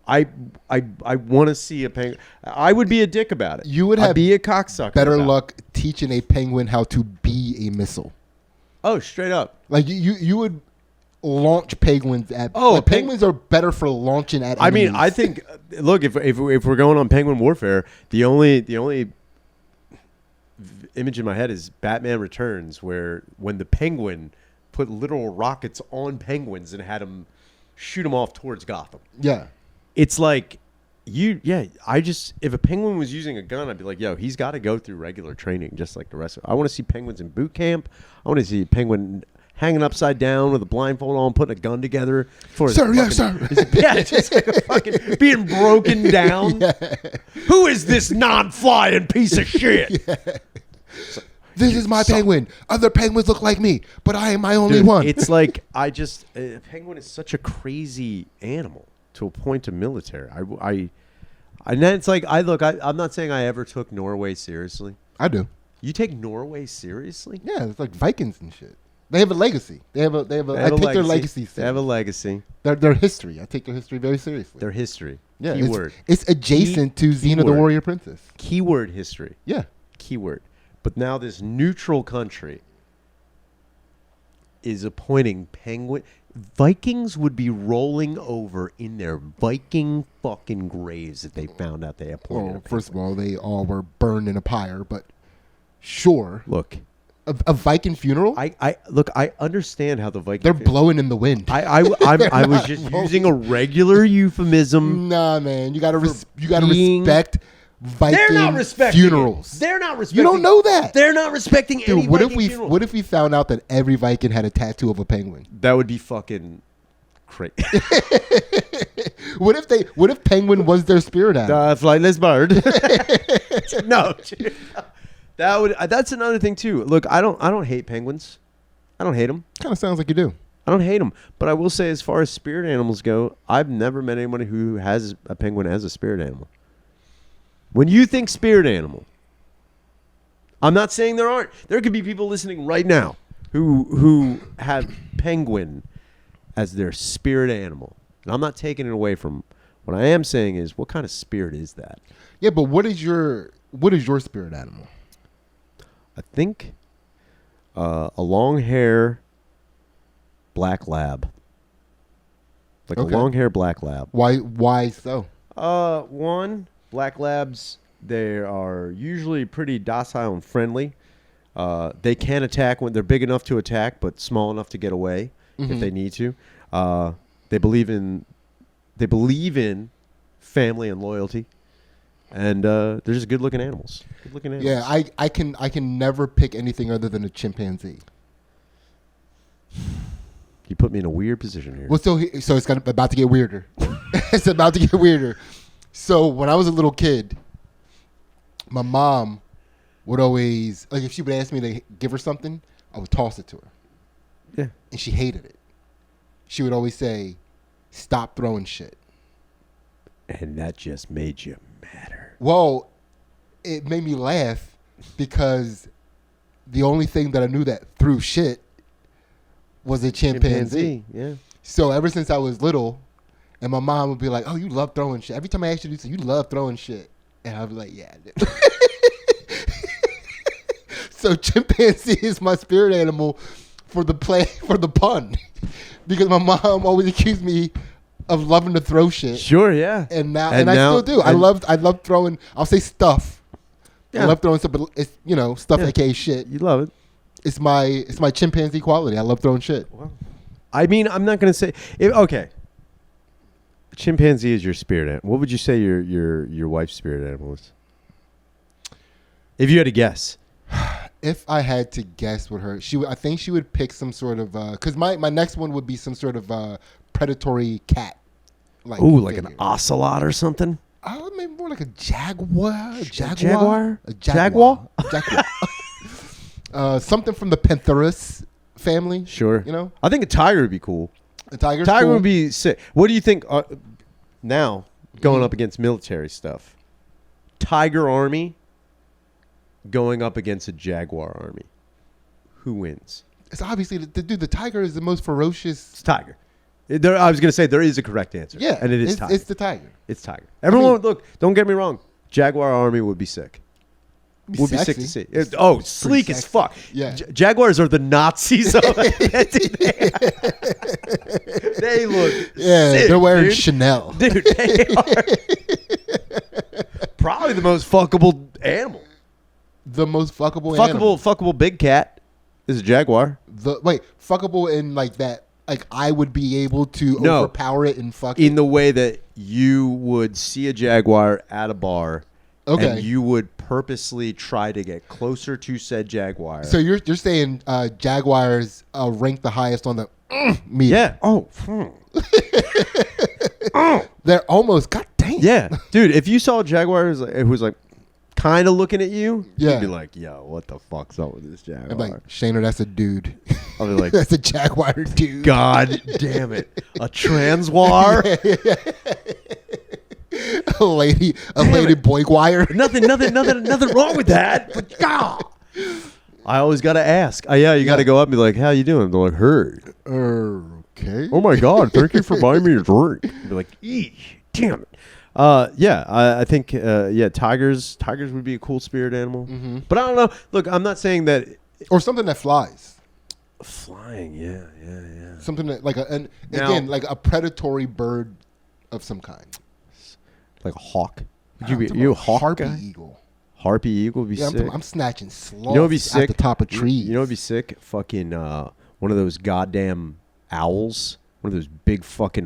I want to see a penguin. I would be a dick about it. You would have be a cocksucker. Better luck teaching a penguin how to be a missile. Oh, straight up. Like you would launch penguins at. Penguins are better for launching at. I enemies. mean, I think. Look, if we're going on penguin warfare, the only image in my head is Batman Returns, where when the penguin put literal rockets on penguins and had them shoot them off towards Gotham. Yeah, it's like if a penguin was using a gun, I'd be like, yo, he's got to go through regular training just like the rest of it. I want to see penguins in boot camp. I want to see a penguin hanging upside down with a blindfold on, putting a gun together. Sir, yes, sir. Yeah, just like fucking being broken down. Yeah. Who is this non-flying piece of shit? Yeah. This is my penguin. Other penguins look like me, but I am my only one. It's like a penguin is such a crazy animal to a point of military. And then it's like I'm not saying I ever took Norway seriously. I do. You take Norway seriously? Yeah, it's like Vikings and shit. They have a legacy. They have a. I take their legacy. They have a legacy. Their history. I take their history very seriously. Their history. Yeah. Keyword. It's adjacent to Xena the Warrior Princess. Keyword history. Yeah. Keyword. But now this neutral country is appointing penguin. Vikings would be rolling over in their Viking fucking graves if they found out they appointed. Well, first of all, they all were burned in a pyre, but sure. Look. A Viking funeral? I understand how the Viking. They're blowing in the wind. I was just using a regular euphemism. Nah, man, you gotta respect Viking funerals. They're not respecting. You don't know that. They're not respecting any Viking funeral. What if we found out that every Viking had a tattoo of a penguin? That would be fucking crazy. What if penguin was their spirit animal? Flightless bird. No. That's another thing too. Look, I don't hate penguins. I don't hate them. Kind of sounds like you do. I don't hate them, but I will say, as far as spirit animals go, I've never met anybody who has a penguin as a spirit animal. When you think spirit animal, I'm not saying there aren't. There could be people listening right now who have penguin as their spirit animal, and I'm not taking it away from. What I am saying is, what kind of spirit is that? Yeah, but what is your spirit animal? I think a long hair black lab. Like a long hair black lab. Why so? One, black labs, they are usually pretty docile and friendly. They can attack when they're big enough to attack, but small enough to get away if they need to. They believe in family and loyalty. And they're just good-looking animals. Good-looking animals. Yeah, I can never pick anything other than a chimpanzee. You put me in a weird position here. Well, so it's about to get weirder. It's about to get weirder. So when I was a little kid, my mom would always, like, if she would ask me to give her something, I would toss it to her. Yeah. And she hated it. She would always say, "Stop throwing shit." And that just made you madder. Well, it made me laugh because the only thing that I knew that threw shit was a chimpanzee. Yeah. So ever since I was little, and my mom would be like, "Oh, you love throwing shit." Every time I asked you to do something, you love throwing shit. And I'd be like, "Yeah, I do." So chimpanzee is my spirit animal for the pun. Because my mom always accused me of loving to throw shit. Sure, yeah. And now I still do. I love throwing. I'll say stuff. Yeah. I love throwing stuff, but it's stuff aka shit. You love it. It's my chimpanzee quality. I love throwing shit. Well, I mean, I'm not gonna say okay. Chimpanzee is your spirit animal. What would you say your wife's spirit animal is? If you had to guess. If I had to guess with her, I think she would pick some sort of because my next one would be some sort of predatory cat. Like an ocelot or something? Maybe more like a jaguar. Jaguar? A jaguar? Something from the Pantherus family. Sure. I think a tiger would be cool. A tiger would be sick. What do you think now, going up against military stuff? Tiger army going up against a jaguar army. Who wins? It's obviously the tiger is the most ferocious. It's tiger. I was going to say there is a correct answer. Yeah, and it is tiger. It's the tiger. It's tiger. Everyone, look, don't get me wrong. Jaguar army would be sick. Would be sick to see. Oh, sleek as fuck. Yeah. Jaguars are the Nazis. They look sick, they're wearing dude. Chanel. Dude, they are probably the most fuckable animal. The most fuckable animal. Fuckable big cat is a jaguar. Fuckable in like that. Like I would be able to overpower it and fuck in the way that you would see a jaguar at a bar, and you would purposely try to get closer to said jaguar. So you're saying jaguars rank the highest on the meter? Yeah. Oh. They're almost. God damn. Yeah, dude. If you saw a jaguar who's like kind of looking at you, you'd be like, "Yo, what the fuck's up with this jaguar?" I'm like, Shaner, that's a dude. I'll be like, that's a jaguar dude. God damn it, a transwar. A lady boyguire. Nothing wrong with that. But God, I always gotta ask. You gotta go up and be like, "How you doing?" They're like, "Hey." Okay. Oh my God! Thank you for buying me a drink. Be like, damn it. I think tigers would be a cool spirit animal. Mm-hmm. But I don't know. Look, I'm not saying that. Or something that flies. Flying, yeah. Something that like like a predatory bird of some kind. Like a hawk. Would you a hawk harpy guy? eagle? Harpy eagle would be sick. I'm snatching sloths You know what'd be sick? at the top of trees. You know what'd be sick? Fucking one of those goddamn owls. One of those big fucking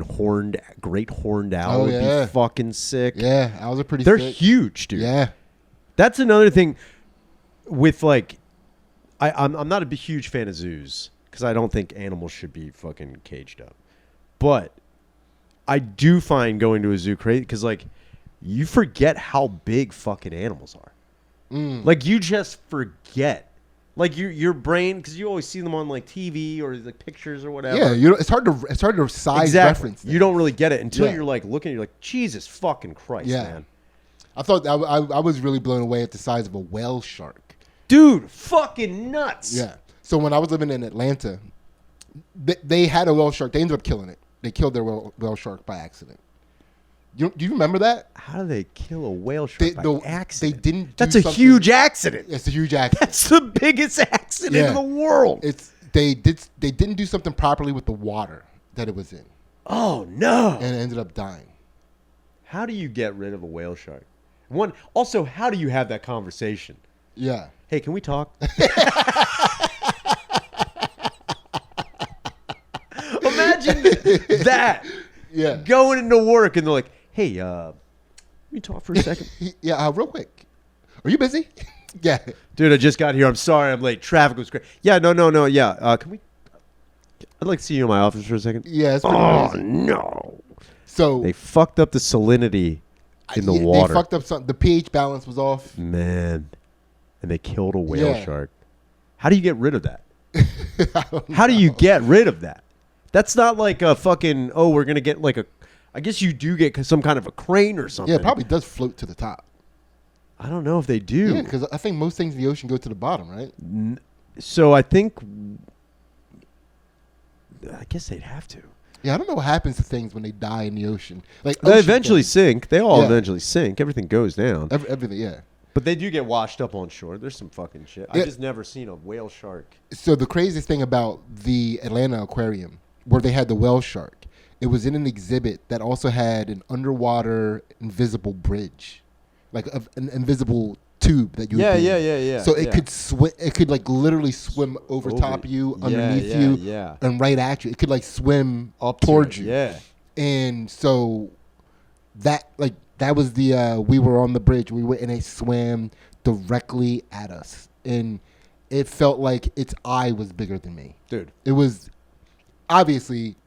great horned owl would be fucking sick. Yeah, owls are pretty They're sick. huge, dude. Yeah. That's another thing with like, I'm not a huge fan of zoos because I don't think animals should be fucking caged up. But I do find going to a zoo crazy because like you forget how big fucking animals are. Like you just forget. Like your brain, because you always see them on like TV or like pictures or whatever. Yeah, it's hard to size reference. You don't really get it until you're like looking. You're like, Jesus fucking Christ, man. I thought I was really blown away at the size of a whale shark. Dude, fucking nuts. Yeah. So when I was living in Atlanta, they had a whale shark. They ended up killing it. They killed their whale shark by accident. Do you remember that? How do they kill a whale shark by accident? They didn't. That's a huge accident. It's a huge accident. That's the biggest accident in the world. They didn't do something properly with the water that it was in. Oh no! And it ended up dying. How do you get rid of a whale shark? Also, how do you have that conversation? Yeah. Hey, can we talk? Imagine that. Yeah. Going into work and they're like, "Hey, can we talk for a second?" Yeah, real quick. Are you busy? Yeah. Dude, I just got here. I'm sorry I'm late. Traffic was great. Yeah, no. Yeah. Can we? I'd like to see you in my office for a second. Yeah. It's pretty crazy. No. So they fucked up the salinity in the water. They fucked up something. The pH balance was off. Man. And they killed a whale shark. How do you get rid of that? How do you get rid of that? That's not like a fucking, we're going to get like I guess you do get some kind of a crane or something. Yeah, it probably does float to the top. I don't know if they do. Yeah, because I think most things in the ocean go to the bottom, right? So I guess they'd have to. Yeah, I don't know what happens to things when they die in the ocean. Like they eventually sink. They all eventually sink. Everything goes down. Everything, yeah. But they do get washed up on shore. There's some fucking shit. I've just never seen a whale shark. So the craziest thing about the Atlanta Aquarium, where they had the whale shark, it was in an exhibit that also had an underwater invisible bridge, like an invisible tube that you. Yeah. So it could swim. It could like literally swim over top of you, underneath you, and right at you. It could like swim up towards you. Yeah. And so that was the we were on the bridge. We went and it swam directly at us, and it felt like its eye was bigger than me. Dude, it was obviously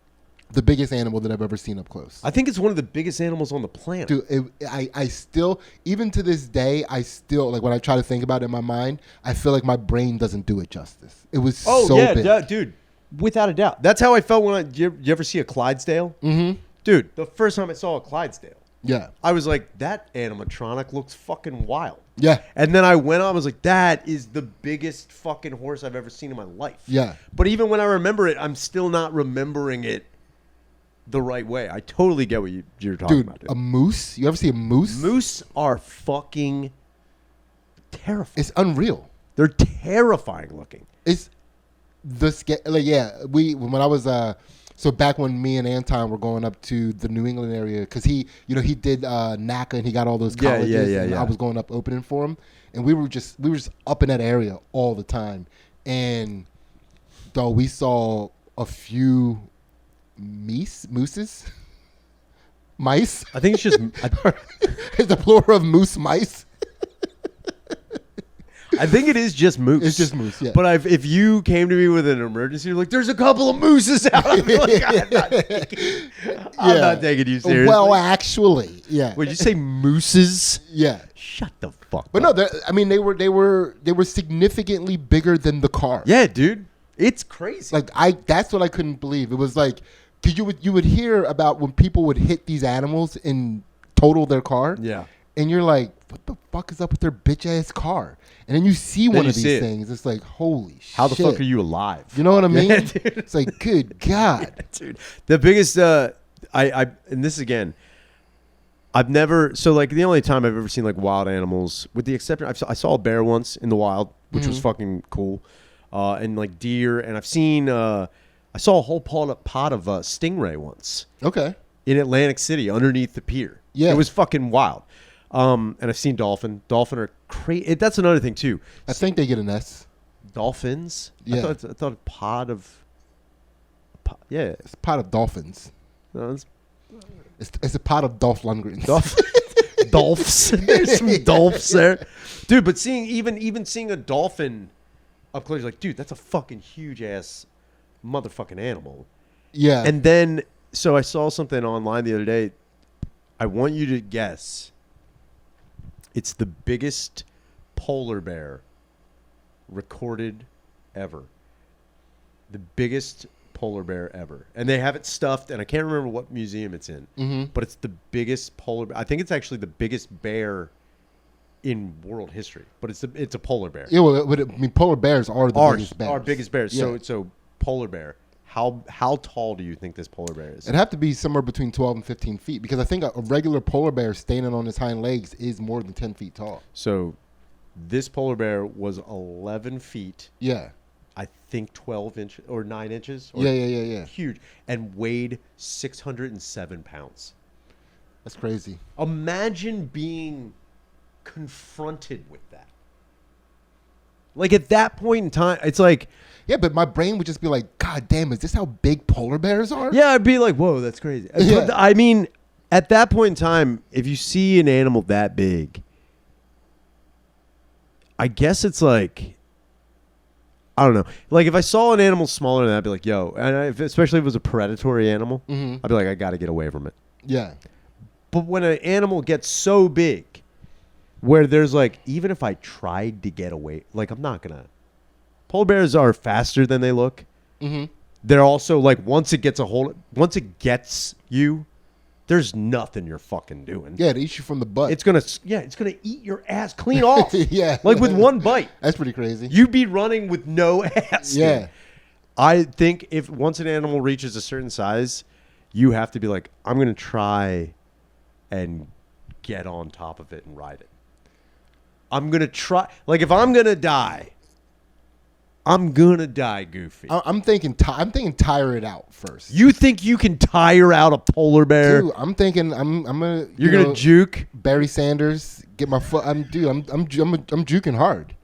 the biggest animal that I've ever seen up close. I think it's one of the biggest animals on the planet. Dude, I still, even to this day, I still, like when I try to think about it in my mind, I feel like my brain doesn't do it justice. It was so big. Dude, without a doubt. That's how I felt when you ever see a Clydesdale? Mm-hmm. Dude, the first time I saw a Clydesdale, I was like, that animatronic looks fucking wild. Yeah. And then I went on, I was like, that is the biggest fucking horse I've ever seen in my life. Yeah. But even when I remember it, I'm still not remembering it the right way. I totally get what you're talking about, dude. A moose? You ever see a moose? Moose are fucking terrifying. It's unreal. They're terrifying looking. It's when I was so back when me and Anton were going up to the New England area, because he did NACA and he got all those colleges. And I was going up opening for him, and we were just up in that area all the time. And though we saw a few mooses, mice. I think it's just it's the plural of moose, mice. I think it is just moose. It's just moose, yeah. But if you came to me with an emergency, you're like, there's a couple of mooses out. I'm like, I'm not taking you seriously. Well, actually, yeah. Would you say mooses? Yeah. Shut the fuck but up. No, I mean, they were significantly bigger than the car. Yeah, dude. It's crazy. Like that's what I couldn't believe. It was like, because you would hear about when people would hit these animals and total their car. Yeah. And you're like, what the fuck is up with their bitch ass car? And then you see one of these things. It's like, holy shit. How the fuck are you alive? You know what I mean? Yeah, dude. It's like, good God. Yeah, dude. The biggest, and this again, I've never, so like the only time I've ever seen like wild animals, with the exception, I saw a bear once in the wild, which was fucking cool. And like deer, and I've seen, I saw a whole pot of stingray once. Okay. In Atlantic City underneath the pier. Yeah. It was fucking wild. And I've seen dolphin. Dolphin are crazy. That's another thing too. I think they get an S. Dolphins? Yeah. I thought a pod of... yeah. It's a pot of dolphins. No, it's a pot of Dolph Lundgrens. Dolphs. There's some dolphs there. Dude, but even seeing a dolphin up close, you're like, dude, that's a fucking huge ass motherfucking animal. Yeah. And then, so I saw something online the other day. I want you to guess. It's the biggest polar bear recorded ever. The biggest polar bear ever. And they have it stuffed, and I can't remember what museum it's in. Mm-hmm. But it's the biggest polar bear. I think it's actually the biggest bear in world history. But it's a polar bear. Yeah, well, I mean, polar bears are the biggest bears. Our biggest bears. Yeah. So polar bear. How tall do you think this polar bear is? It'd have to be somewhere between 12 and 15 feet, because I think a regular polar bear standing on his hind legs is more than 10 feet tall. So this polar bear was 11 feet. Yeah. I think 12 inches or 9 inches. Or Yeah. Huge. And weighed 607 pounds. That's crazy. Imagine being confronted with that. Like at that point in time, it's like... Yeah, but my brain would just be like, God damn, is this how big polar bears are? Yeah, I'd be like, whoa, that's crazy. Yeah. But I mean, at that point in time, if you see an animal that big, I guess it's like, I don't know. Like if I saw an animal smaller than that, I'd be like, yo, and especially if it was a predatory animal, I'd be like, I got to get away from it. Yeah. But when an animal gets so big, where there's like, even if I tried to get away, like I'm not going to. Polar bears are faster than they look. Mm-hmm. They're also like once it gets you, there's nothing you're fucking doing. Yeah, it eats you from the butt. It's gonna eat your ass clean off. Yeah, like with one bite. That's pretty crazy. You'd be running with no ass. Yeah, dude. I think if once an animal reaches a certain size, you have to be like, I'm gonna try and get on top of it and ride it. I'm gonna try. Like if I'm gonna die. I'm gonna die goofy. I'm thinking tire it out first. You think you can tire out a polar bear? Dude, I'm thinking I'm gonna. You're gonna juke Barry Sanders. Get my foot. I'm juking hard.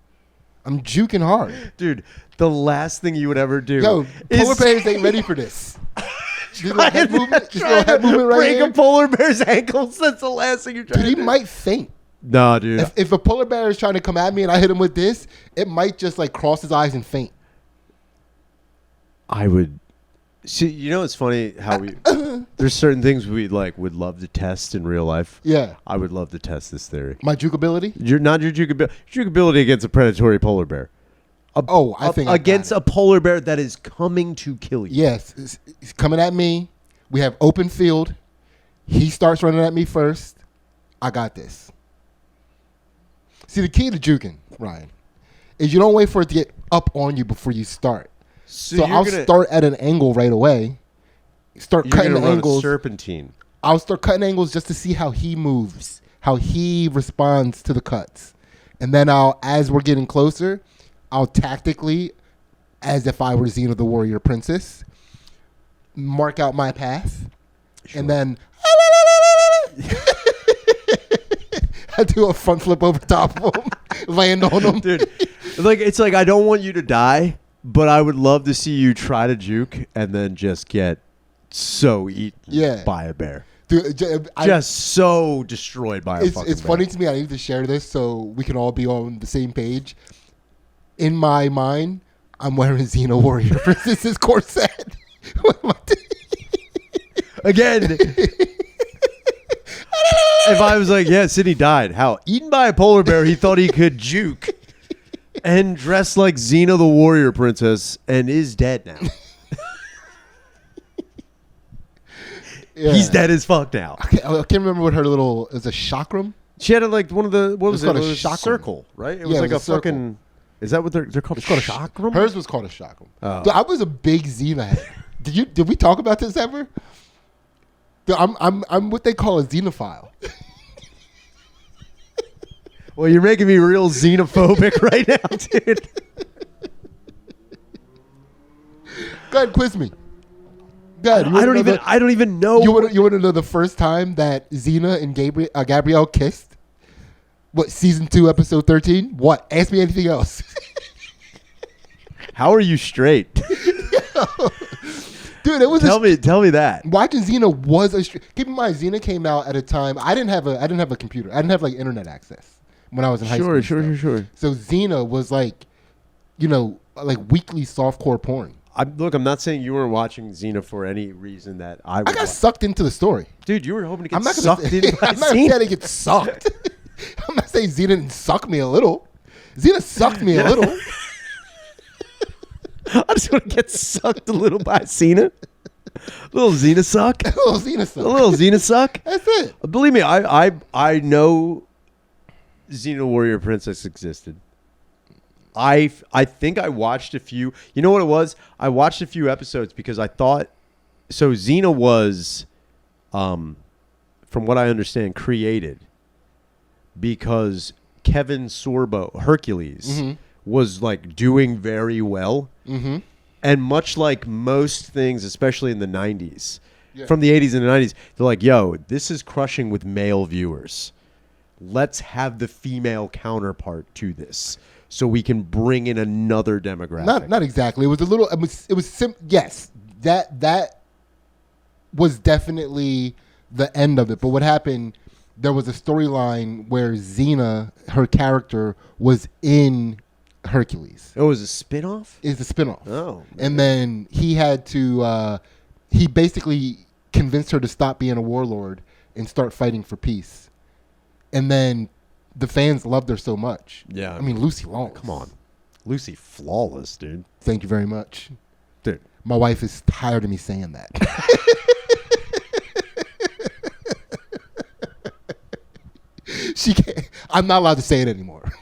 I'm juking hard. Dude, the last thing you would ever do. Yo, polar bears ain't ready for this. Just a head movement right break here. a polar bear's ankles. That's the last thing you're trying to do. Dude, he might faint. No, dude. If a polar bear is trying to come at me and I hit him with this, it might just like cross his eyes and faint. I would. See, you know, it's funny how there's certain things we like would love to test in real life. Yeah. I would love to test this theory. My jukeability? Your jukeability against a predatory polar bear. I think against a polar bear that is coming to kill you. Yes, he's coming at me. We have open field. He starts running at me first. I got this. See, the key to juking, Ryan, is you don't wait for it to get up on you before you start. So I'll start at an angle right away. Start cutting the angles. Serpentine. I'll start cutting angles just to see how he moves, how he responds to the cuts. And then as we're getting closer, I'll tactically, as if I were Xena the Warrior Princess, mark out my path. Sure. And then I do a front flip over top of him, land on him. Dude, it's like I don't want you to die, but I would love to see you try to juke and then just get so eaten by a bear. Dude, just so destroyed by a fucking bear. It's funny to me. I need to share this so we can all be on the same page. In my mind, I'm wearing Xena Warrior Princess's corset. Again, if I was like, yeah, Sidney died. How? Eaten by a polar bear he thought he could juke and dressed like Xena the Warrior Princess and is dead now. Yeah. He's dead as fuck now. I can't remember what her little... It was a chakram? She had like one of the... What was it? It was a circle, right? It was like a fucking... Is that what they're called? It's called a chakram? Hers was called a chakram. Oh. Dude, I was a big Xena head. Did we talk about this ever? Dude, I'm what they call a xenophile. Well, you're making me real xenophobic right now, dude. Go ahead, quiz me. God, I don't even know. You want to know the first time that Xena and Gabrielle kissed? What, season 2, episode 13? What? Ask me anything else. How are you straight? Dude, it was tell me that. Watching Xena was a keep in mind, Xena came out at a time I didn't have a computer. I didn't have like internet access when I was in high school. Sure. So Xena was like, like weekly softcore porn. Look, I'm not saying you weren't watching Xena for any reason that I got sucked into the story. Dude, you were hoping to get sucked in by I'm not saying to get sucked. I'm not saying Xena didn't suck me a little. Xena sucked me a little. I just want to get sucked a little by Xena. Little Xena suck. A little Xena suck. A little Xena suck. That's it. Believe me, I know Xena Warrior Princess existed. I think I watched a few. You know what it was? I watched a few episodes because I thought so. Xena was, from what I understand, created because Kevin Sorbo, Hercules, was like doing very well, and much like most things, especially in the '90s, from the '80s and the '90s, they're like, "Yo, this is crushing with male viewers. Let's have the female counterpart to this." So we can bring in another demographic. Not exactly. It was a little. Yes, that was definitely the end of it. But what happened? There was a storyline where Xena, her character, was in Hercules. Oh, it was a spinoff? It's a spinoff. Oh, and then he had to. He basically convinced her to stop being a warlord and start fighting for peace. And then the fans loved her so much. Yeah. I mean, Lucy Long. Come on. Lucy flawless, dude. Thank you very much. Dude. My wife is tired of me saying that. She can't. I'm not allowed to say it anymore.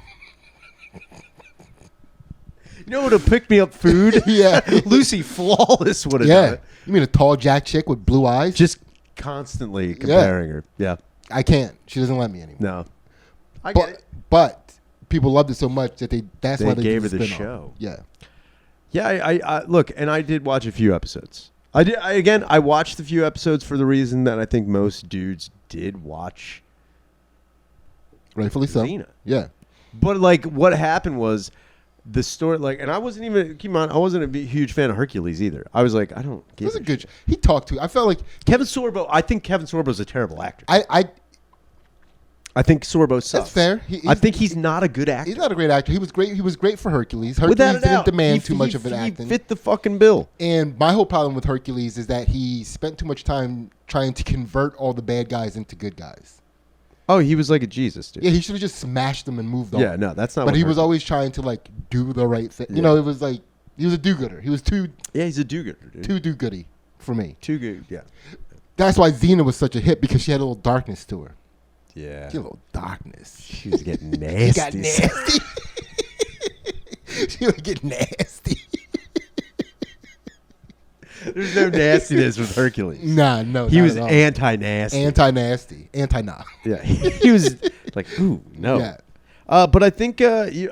You know what would pick me up food? Yeah. Lucy flawless would have done it. You mean a tall jack chick with blue eyes? Just constantly comparing her. Yeah. I can't. She doesn't let me anymore. No. I get it. But people loved it so much that that's why they gave her did the spin-off. show. Yeah. Yeah, I look, and I did watch a few episodes. I watched a few episodes for the reason that I think most dudes did watch. Rightfully so. Xena. Yeah. But like what happened was the story, like, and I wasn't even, keep in mind, I wasn't a huge fan of Hercules either. I was like, I don't get it. It was a good he talked to. I felt like Kevin Sorbo, I think Kevin Sorbo's a terrible actor. I think Sorbo sucks. That's fair. I think he's not a good actor. He's not a great actor. He was great. He was great for Hercules. Hercules didn't demand too much of an acting. He fit the fucking bill. And my whole problem with Hercules is that he spent too much time trying to convert all the bad guys into good guys. Oh, he was like a Jesus, dude. Yeah, he should have just smashed them and moved on. Yeah, no, that's not. But he was always trying to like do the right thing. You know, it was like he was a do-gooder. He was too. Yeah, he's a do-gooder, dude. Too do-goody for me. Too good. Yeah. That's why Xena was such a hit because she had a little darkness to her. Yeah. She had a little darkness. She was getting nasty. She got nasty. She would get nasty. There's no nastiness with Hercules. Nah, no. He was anti-nasty. Anti-nasty. Anti-nah. Yeah. He was like, ooh, no. Yeah. But I think,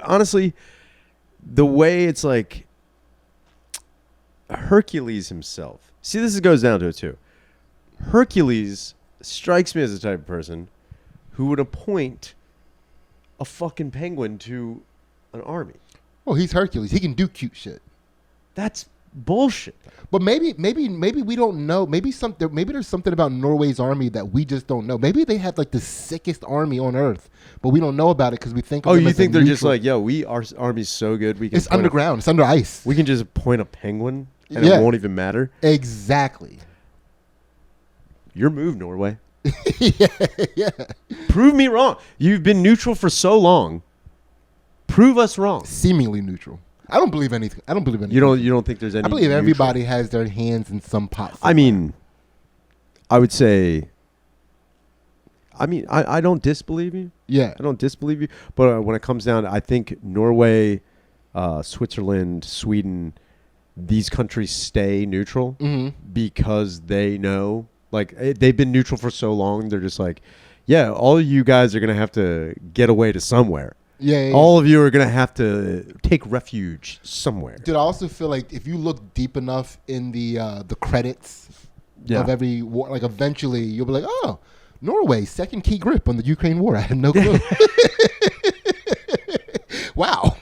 honestly, the way it's like Hercules himself. See, this goes down to it too. Hercules strikes me as the type of person who would appoint a fucking penguin to an army. Well, he's Hercules. He can do cute shit. That's bullshit. But maybe we don't know. Maybe there's something about Norway's army that we just don't know. Maybe they have like the sickest army on earth, but we don't know about it because we think. Oh, you think they're just like, yo, our army's so good we can. It's underground. It's under ice. We can just point a penguin and it won't even matter. Exactly. Your move, Norway. yeah. Prove me wrong. You've been neutral for so long. Prove us wrong. Seemingly neutral. I don't believe anything. You don't think there's any. I believe everybody has their hands in some pot. I mean, I would say. I don't disbelieve you. Yeah, I don't disbelieve you. But when it comes down, I think Norway, Switzerland, Sweden, these countries stay neutral because they know, like, they've been neutral for so long. They're just like, yeah, all you guys are gonna have to get away to somewhere. Yeah. All of you are going to have to take refuge somewhere. Dude, I also feel like if you look deep enough in the credits of every war, like eventually you'll be like, oh, Norway, second key grip on the Ukraine war. I had no clue. Wow.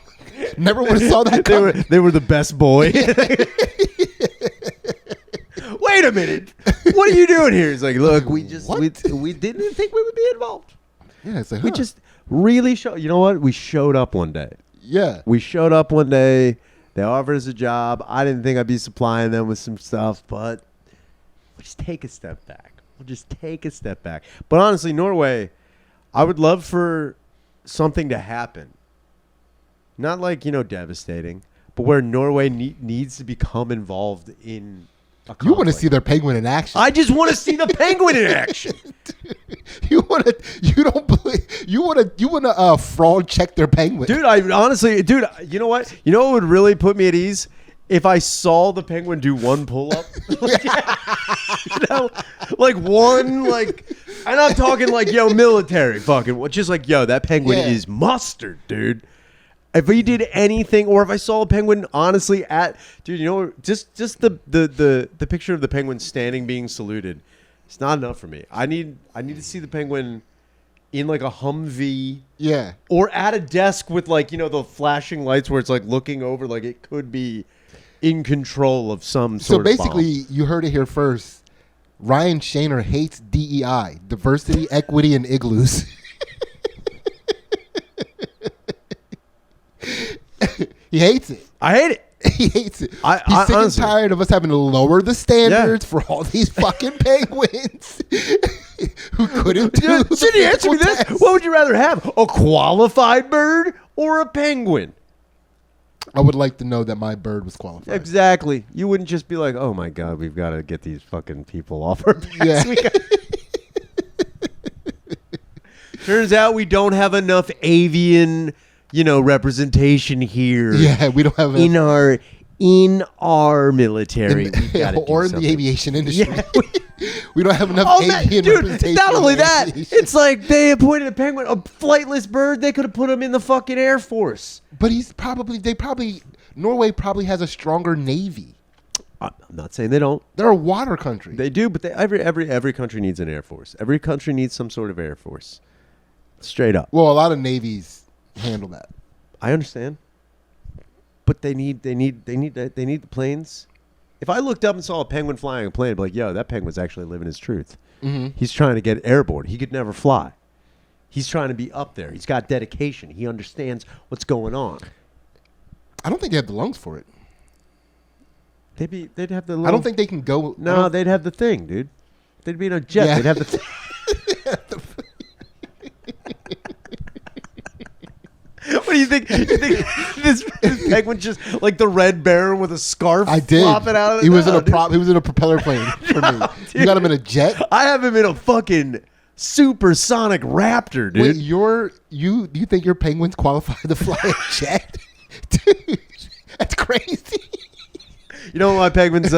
Never would have saw that coming. They were the best boy. Wait a minute. What are you doing here? It's like, look, we didn't think we would be involved. Yeah, it's like, we just really showed. You know what? We showed up one day. Yeah. We showed up one day. They offered us a job. I didn't think I'd be supplying them with some stuff, but we'll just take a step back. But honestly, Norway, I would love for something to happen. Not like, devastating, but where Norway needs to become involved in a conflict. You want to see their penguin in action. I just want to see the penguin in action. You want to fraud check their penguin. Dude, you know what? You know what would really put me at ease? If I saw the penguin do one pull-up. Like one, like, I'm not talking like, military fucking, just like, that penguin is mustard, dude. If he did anything, or if I saw a penguin, honestly, just the picture of the penguin standing being saluted, it's not enough for me. I need to see the penguin in like a Humvee, or at a desk with like the flashing lights where it's like looking over, like it could be in control of some sort of bomb. So basically, you heard it here first. Ryan Shaner hates DEI, diversity, equity, and igloos. He hates it. I hate it. He hates it. He's sick and tired of us having to lower the standards for all these fucking penguins who couldn't do the Sidney, answer me this. What would you rather have? A qualified bird or a penguin? I would like to know that my bird was qualified. Exactly. You wouldn't just be like, oh my God, we've got to get these fucking people off our backs. Yeah. Turns out we don't have enough avian representation here. Yeah, we don't have in our military. Or in the aviation industry. Yeah. We don't have enough avian representation. Not only that, it's like they appointed a penguin, a flightless bird. They could have put him in the fucking Air Force. But Norway probably has a stronger navy. I'm not saying they don't. They're a water country. They do, but every country needs an Air Force. Every country needs some sort of Air Force. Straight up. Well, a lot of navies handle that. I understand, but they need the planes. If I looked up and saw a penguin flying a plane, I'd be like, yo, that penguin's actually living his truth. Mm-hmm. He's trying to get airborne. He could never fly. He's trying to be up there. He's got dedication. He understands what's going on. I don't think they have the lungs for it. They'd have the lungs. I don't think they can go. No, they'd have the thing, dude. They'd be in a jet. Yeah. They'd have the thing. What do you think? You think this penguin just like the Red Baron with a scarf? I did. Flopping out of he was in a prop. He was in a propeller plane for me. Dude. You got him in a jet. I have him in a fucking supersonic Raptor, dude. Wait, you think your penguins qualify to fly a jet? Dude, that's crazy. You know what my penguin's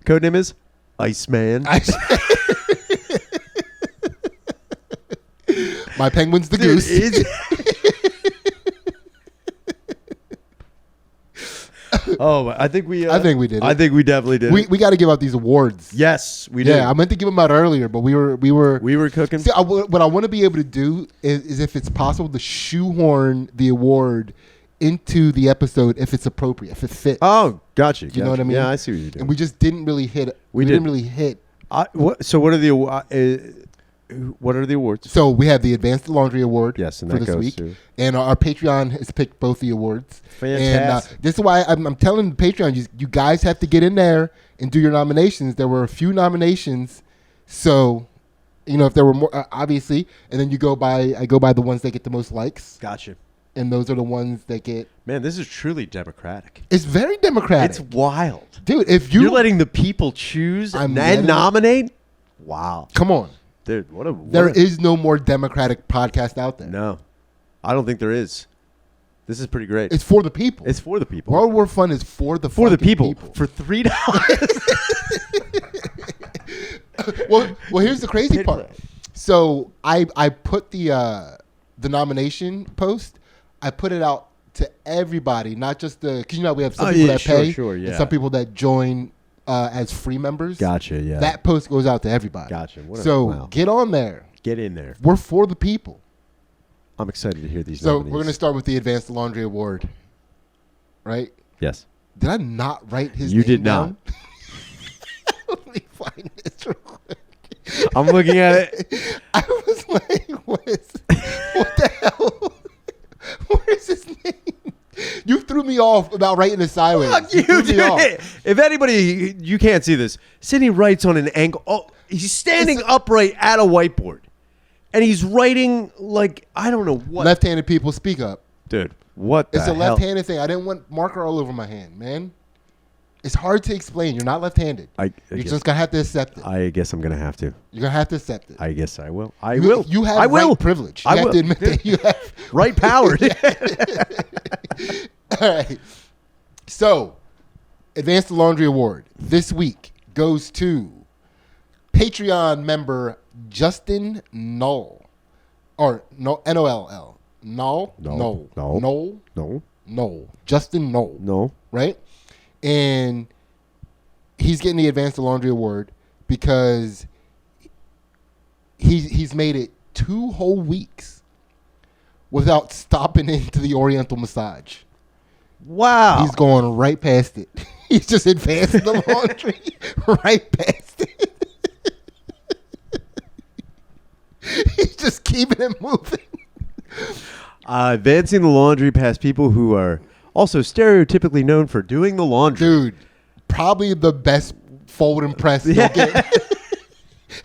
code name is? Iceman. My penguin's the goose. Oh, I think we did. I think we definitely did. We got to give out these awards. Yes, we did. Yeah, I meant to give them out earlier, but we were cooking. See, what I want to be able to do is if it's possible to shoehorn the award into the episode if it's appropriate, if it fits. Oh, gotcha. Do you know what I mean? Yeah, I see what you're doing. And we just didn't really hit. We didn't really hit. So what are the awards? So we have the Advanced Laundry Award. Yes, and for that this goes week, to... and our Patreon has picked both the awards. Fantastic. And this is why I'm telling the Patreon, you guys have to get in there and do your nominations. There were a few nominations, so if there were more, obviously, and then I go by the ones that get the most likes. Gotcha. And those are the ones that get. Man, this is truly democratic. It's very democratic. It's wild, dude. If you're letting the people choose and nominate, wow. Come on, dude. There is no more democratic podcast out there. No, I don't think there is. This is pretty great. It's for the people. It's for the people. World War Fun is for the people. For $3. well, here's the crazy part. So I put the nomination post. I put it out to everybody, not just because we have some people that pay, and some people that join as free members. Gotcha. Yeah. That post goes out to everybody. Gotcha. Get on there. Get in there. We're for the people. I'm excited to hear these. So nominees. we're gonna start with the Advanced Laundry Award, right? Yes. Did I not write his? You name did down? not. Let me find this real quick. I'm looking at it. I was like, what the hell? Where's his name? You threw me off about writing it sideways. Fuck you, dude. If anybody, you can't see this. Sidney writes on an angle. Oh, he's standing upright at a whiteboard. And he's writing like, I don't know what. Left-handed people, speak up. Dude, what the hell? It's a left-handed thing. I didn't want marker all over my hand, man. It's hard to explain. You're not left-handed. You're just going to have to accept it. I guess I'm going to have to. You're going to have to accept it. I guess I will. I will. You have right privilege. You have to admit that you have. Right power. All right. So, Advanced Laundry Award this week goes to Patreon member Justin Knoll. Or N-O-L-L. Knoll. Justin Knoll. No. Right? And he's getting the Advanced Laundry Award because he's made it 2 whole weeks without stopping into the Oriental massage. Wow. He's going right past it. He's just advancing the laundry right past it. He's just keeping it moving. Advancing the laundry past people who are also stereotypically known for doing the laundry. Dude, probably the best fold and press you'll get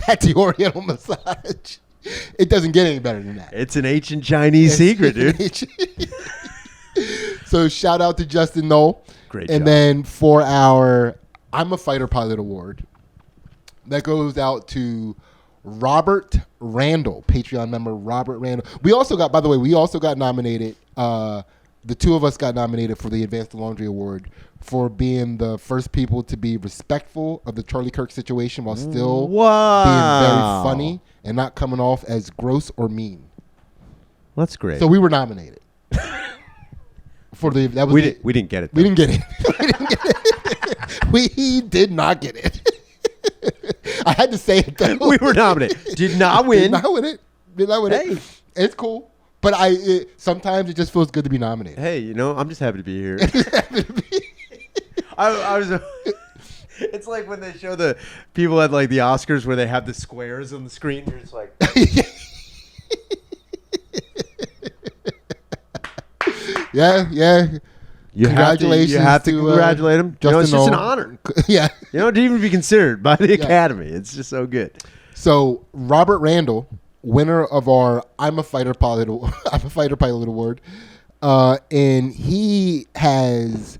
at the Oriental massage. It doesn't get any better than that. It's an ancient Chinese secret, dude. So shout out to Justin Knoll. Great job. And then for our I'm a Fighter Pilot Award, that goes out to Robert Randall, Patreon member Robert Randall. We also got nominated. The 2 of us got nominated for the Advanced Laundry Award for being the first people to be respectful of the Charlie Kirk situation while still being very funny and not coming off as gross or mean. That's great. So we were nominated. We didn't get it. We didn't get it. We did not get it. I had to say it though. We were nominated. Did not win. Did not win it. Hey. It's cool. But sometimes it just feels good to be nominated. Hey, I'm just happy to be here. I was. It's like when they show the people at like the Oscars where they have the squares on the screen. You're just like. Yeah. Congratulations. You have to congratulate him. It's just an honor. Yeah. To even be considered by the Academy. It's just so good. So Robert Randall, winner of our I'm a Fighter Pilot Award, and he has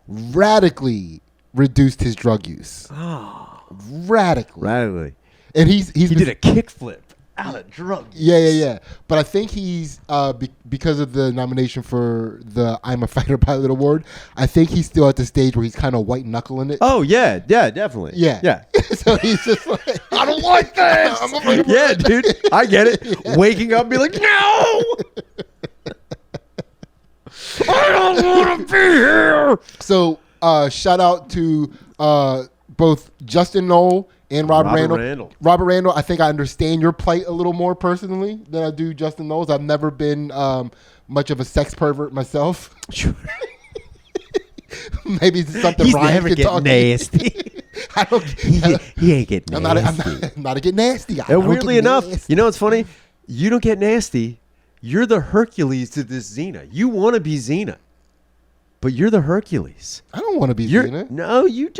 radically reduced his drug use. Oh, radically. And he did a kickflip out of drugs. Yeah. But I think he's because of the nomination for the I'm a Fighter Pilot Award, I think he's still at the stage where he's kind of white knuckling it. Oh yeah, definitely. Yeah. So he's just like, I don't like this. Yeah, dude, I get it. Waking up and be like, no. I don't want to be here. So, shout out to both Justin Knoll and Robert Randall. Robert Randall, I think I understand your plight a little more personally than I do Justin Knowles. I've never been much of a sex pervert myself. Sure. Maybe it's something He's Ryan never can get talk nasty. I don't. He ain't get nasty. I'm not a get nasty guy. And weirdly enough, you know what's funny? You don't get nasty. You're the Hercules to this Xena. You want to be Xena, but you're the Hercules. I don't want to be Xena. No, you.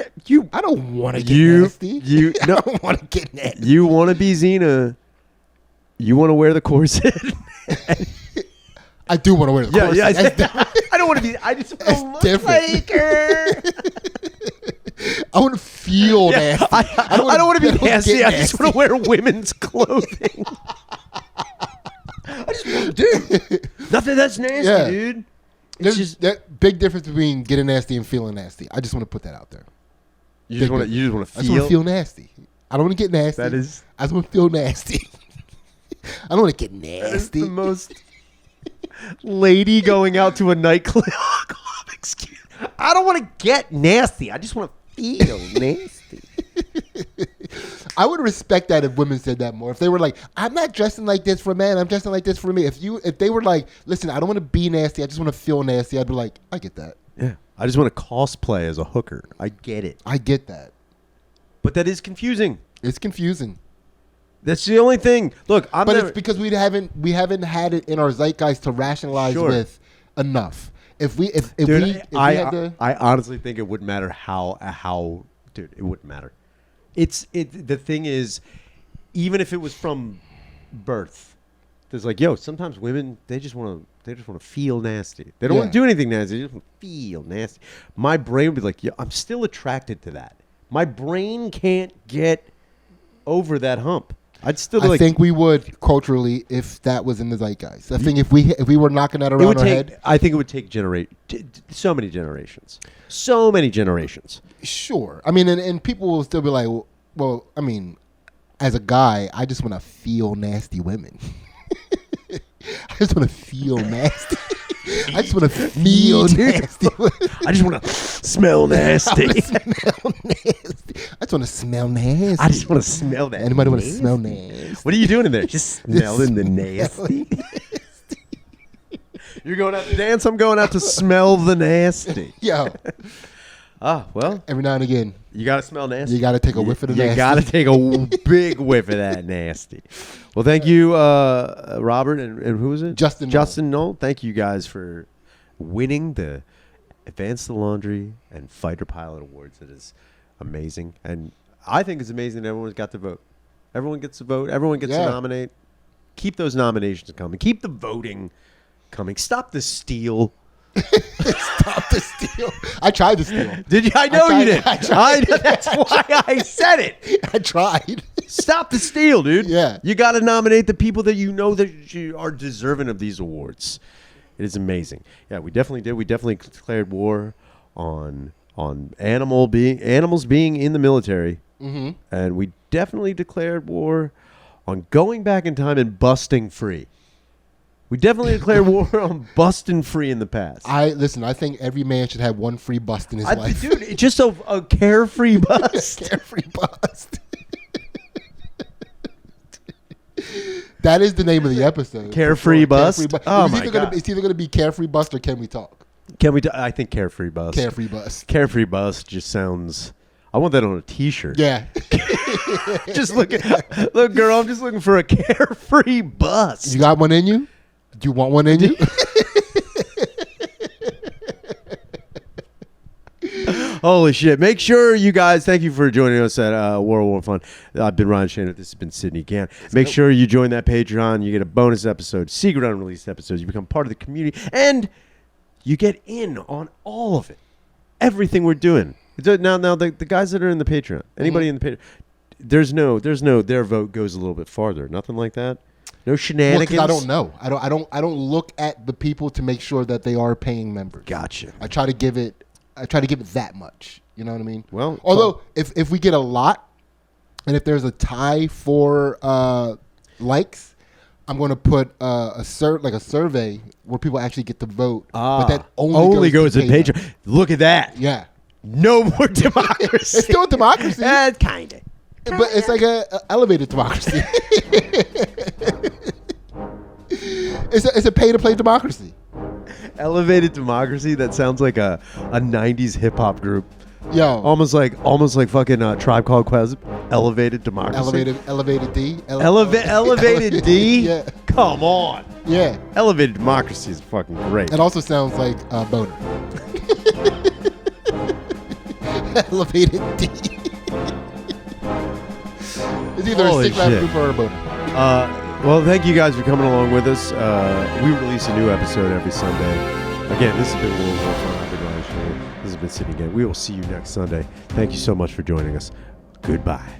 I don't want to get nasty. I don't want to get nasty. You want to be Xena. You want to wear the corset. I do want to wear the corset. Yeah. I don't want to be. I just want to look different. like her. I want to feel nasty. I don't want to be nasty. I just want to wear women's clothing. I just want to do nothing that's nasty, dude. There's just that big difference between getting nasty and feeling nasty. I just want to put that out there. You just want to feel. I just want to feel nasty. I don't want to get nasty. That is. I just want to feel nasty. I don't want to get nasty. That is the most lady going out to a nightclub. Excuse. I don't want to get nasty. I just want to feel nasty. I would respect that if women said that more. If they were like, I'm not dressing like this for men, I'm dressing like this for me. If they were like, listen, I don't want to be nasty, I just want to feel nasty, I'd be like, I get that. Yeah. I just want to cosplay as a hooker. I get it. I get that. But that is confusing. It's confusing. That's the only thing. Look, it's because we haven't had it in our zeitgeist to rationalize with enough. I honestly think it wouldn't matter how dude, it wouldn't matter. The thing is, even if it was from birth, there's like, sometimes women they just want to feel nasty. They don't want to do anything nasty. They just want to feel nasty. My brain would be like, I'm still attracted to that. My brain can't get over that hump. I'd still. I think we would culturally if that was in the zeitgeist. I think if we were knocking that around our head, I think it would take so many generations. So many generations. Sure. I mean, and people will still be like, well, I mean, as a guy, I just want to feel nasty women. I just want to feel nasty. I just want to feel nasty. I just want to smell nasty. I just want to smell nasty. I just want to smell that. Anybody want to smell nasty? What are you doing in there? Just smelling the nasty. You're going out to dance. I'm going out to smell the nasty. Yo. Well. Every now and again. You got to smell nasty. You got to take a whiff of the nasty. You got to take a big whiff of that nasty. Well, thank you, Robert, and who was it? Justin Knoll. Thank you guys for winning the Advance the Laundry and Fighter Pilot Awards. It is amazing. And I think it's amazing that everyone's got to vote. Everyone gets to vote. Everyone gets to nominate. Keep those nominations coming. Keep the voting coming. Stop the steal. Stop the steal. I tried to steal. Did you? I know you did. That's why I said it. I tried. Stop the steal, dude. Yeah. You got to nominate the people that you know that you are deserving of these awards. It is amazing. Yeah, we definitely did. We definitely declared war on animals being in the military. Mm-hmm. And we definitely declared war on going back in time and busting free. We definitely declared war on busting free in the past. I think every man should have one free bust in his life. Dude, it's just a carefree bust. Carefree bust. That is the name of the episode. Carefree bust? Oh my God. It's either going to be Carefree Bust or Can We Talk? I think Carefree Bust. Carefree Bust. Carefree Bust just sounds... I want that on a T-shirt. Yeah. Look, girl, I'm just looking for a Carefree Bust. You got one in you? Do you want one in you? Holy shit. Make sure you guys, thank you for joining us at World War Fun. I've been Ryan Shannon. This has been Sidney Gantt. Make sure you join that Patreon. You get a bonus episode, secret unreleased episodes. You become part of the community, and you get in on all of it. Everything we're doing. Now the guys that are in the Patreon, anybody in the Patreon, there's no, their vote goes a little bit farther. Nothing like that. No shenanigans. Well, I don't know. I don't look at the people to make sure that they are paying members. Gotcha. I try to give it that much. You know what I mean? Well, although if we get a lot, and if there's a tie for likes, I'm going to put a survey where people actually get to vote. But that only goes to Patreon. Look at that. Yeah. No more democracy. It's still a democracy. Kind of. But it's like a elevated democracy. It's a pay-to-play democracy. Elevated democracy. That sounds like a 90s hip hop group. Yo, almost like fucking Tribe Called Quest. Elevated democracy. Elevated D. Elevated D. Yeah. Come on. Yeah. Elevated democracy is fucking great. It also sounds like boner. Elevated D. It's either a sick rap group or a boner. Well, thank you guys for coming along with us. We release a new episode every Sunday. Again, this has been World War Fun. This has been Sidney again. We will see you next Sunday. Thank you so much for joining us. Goodbye.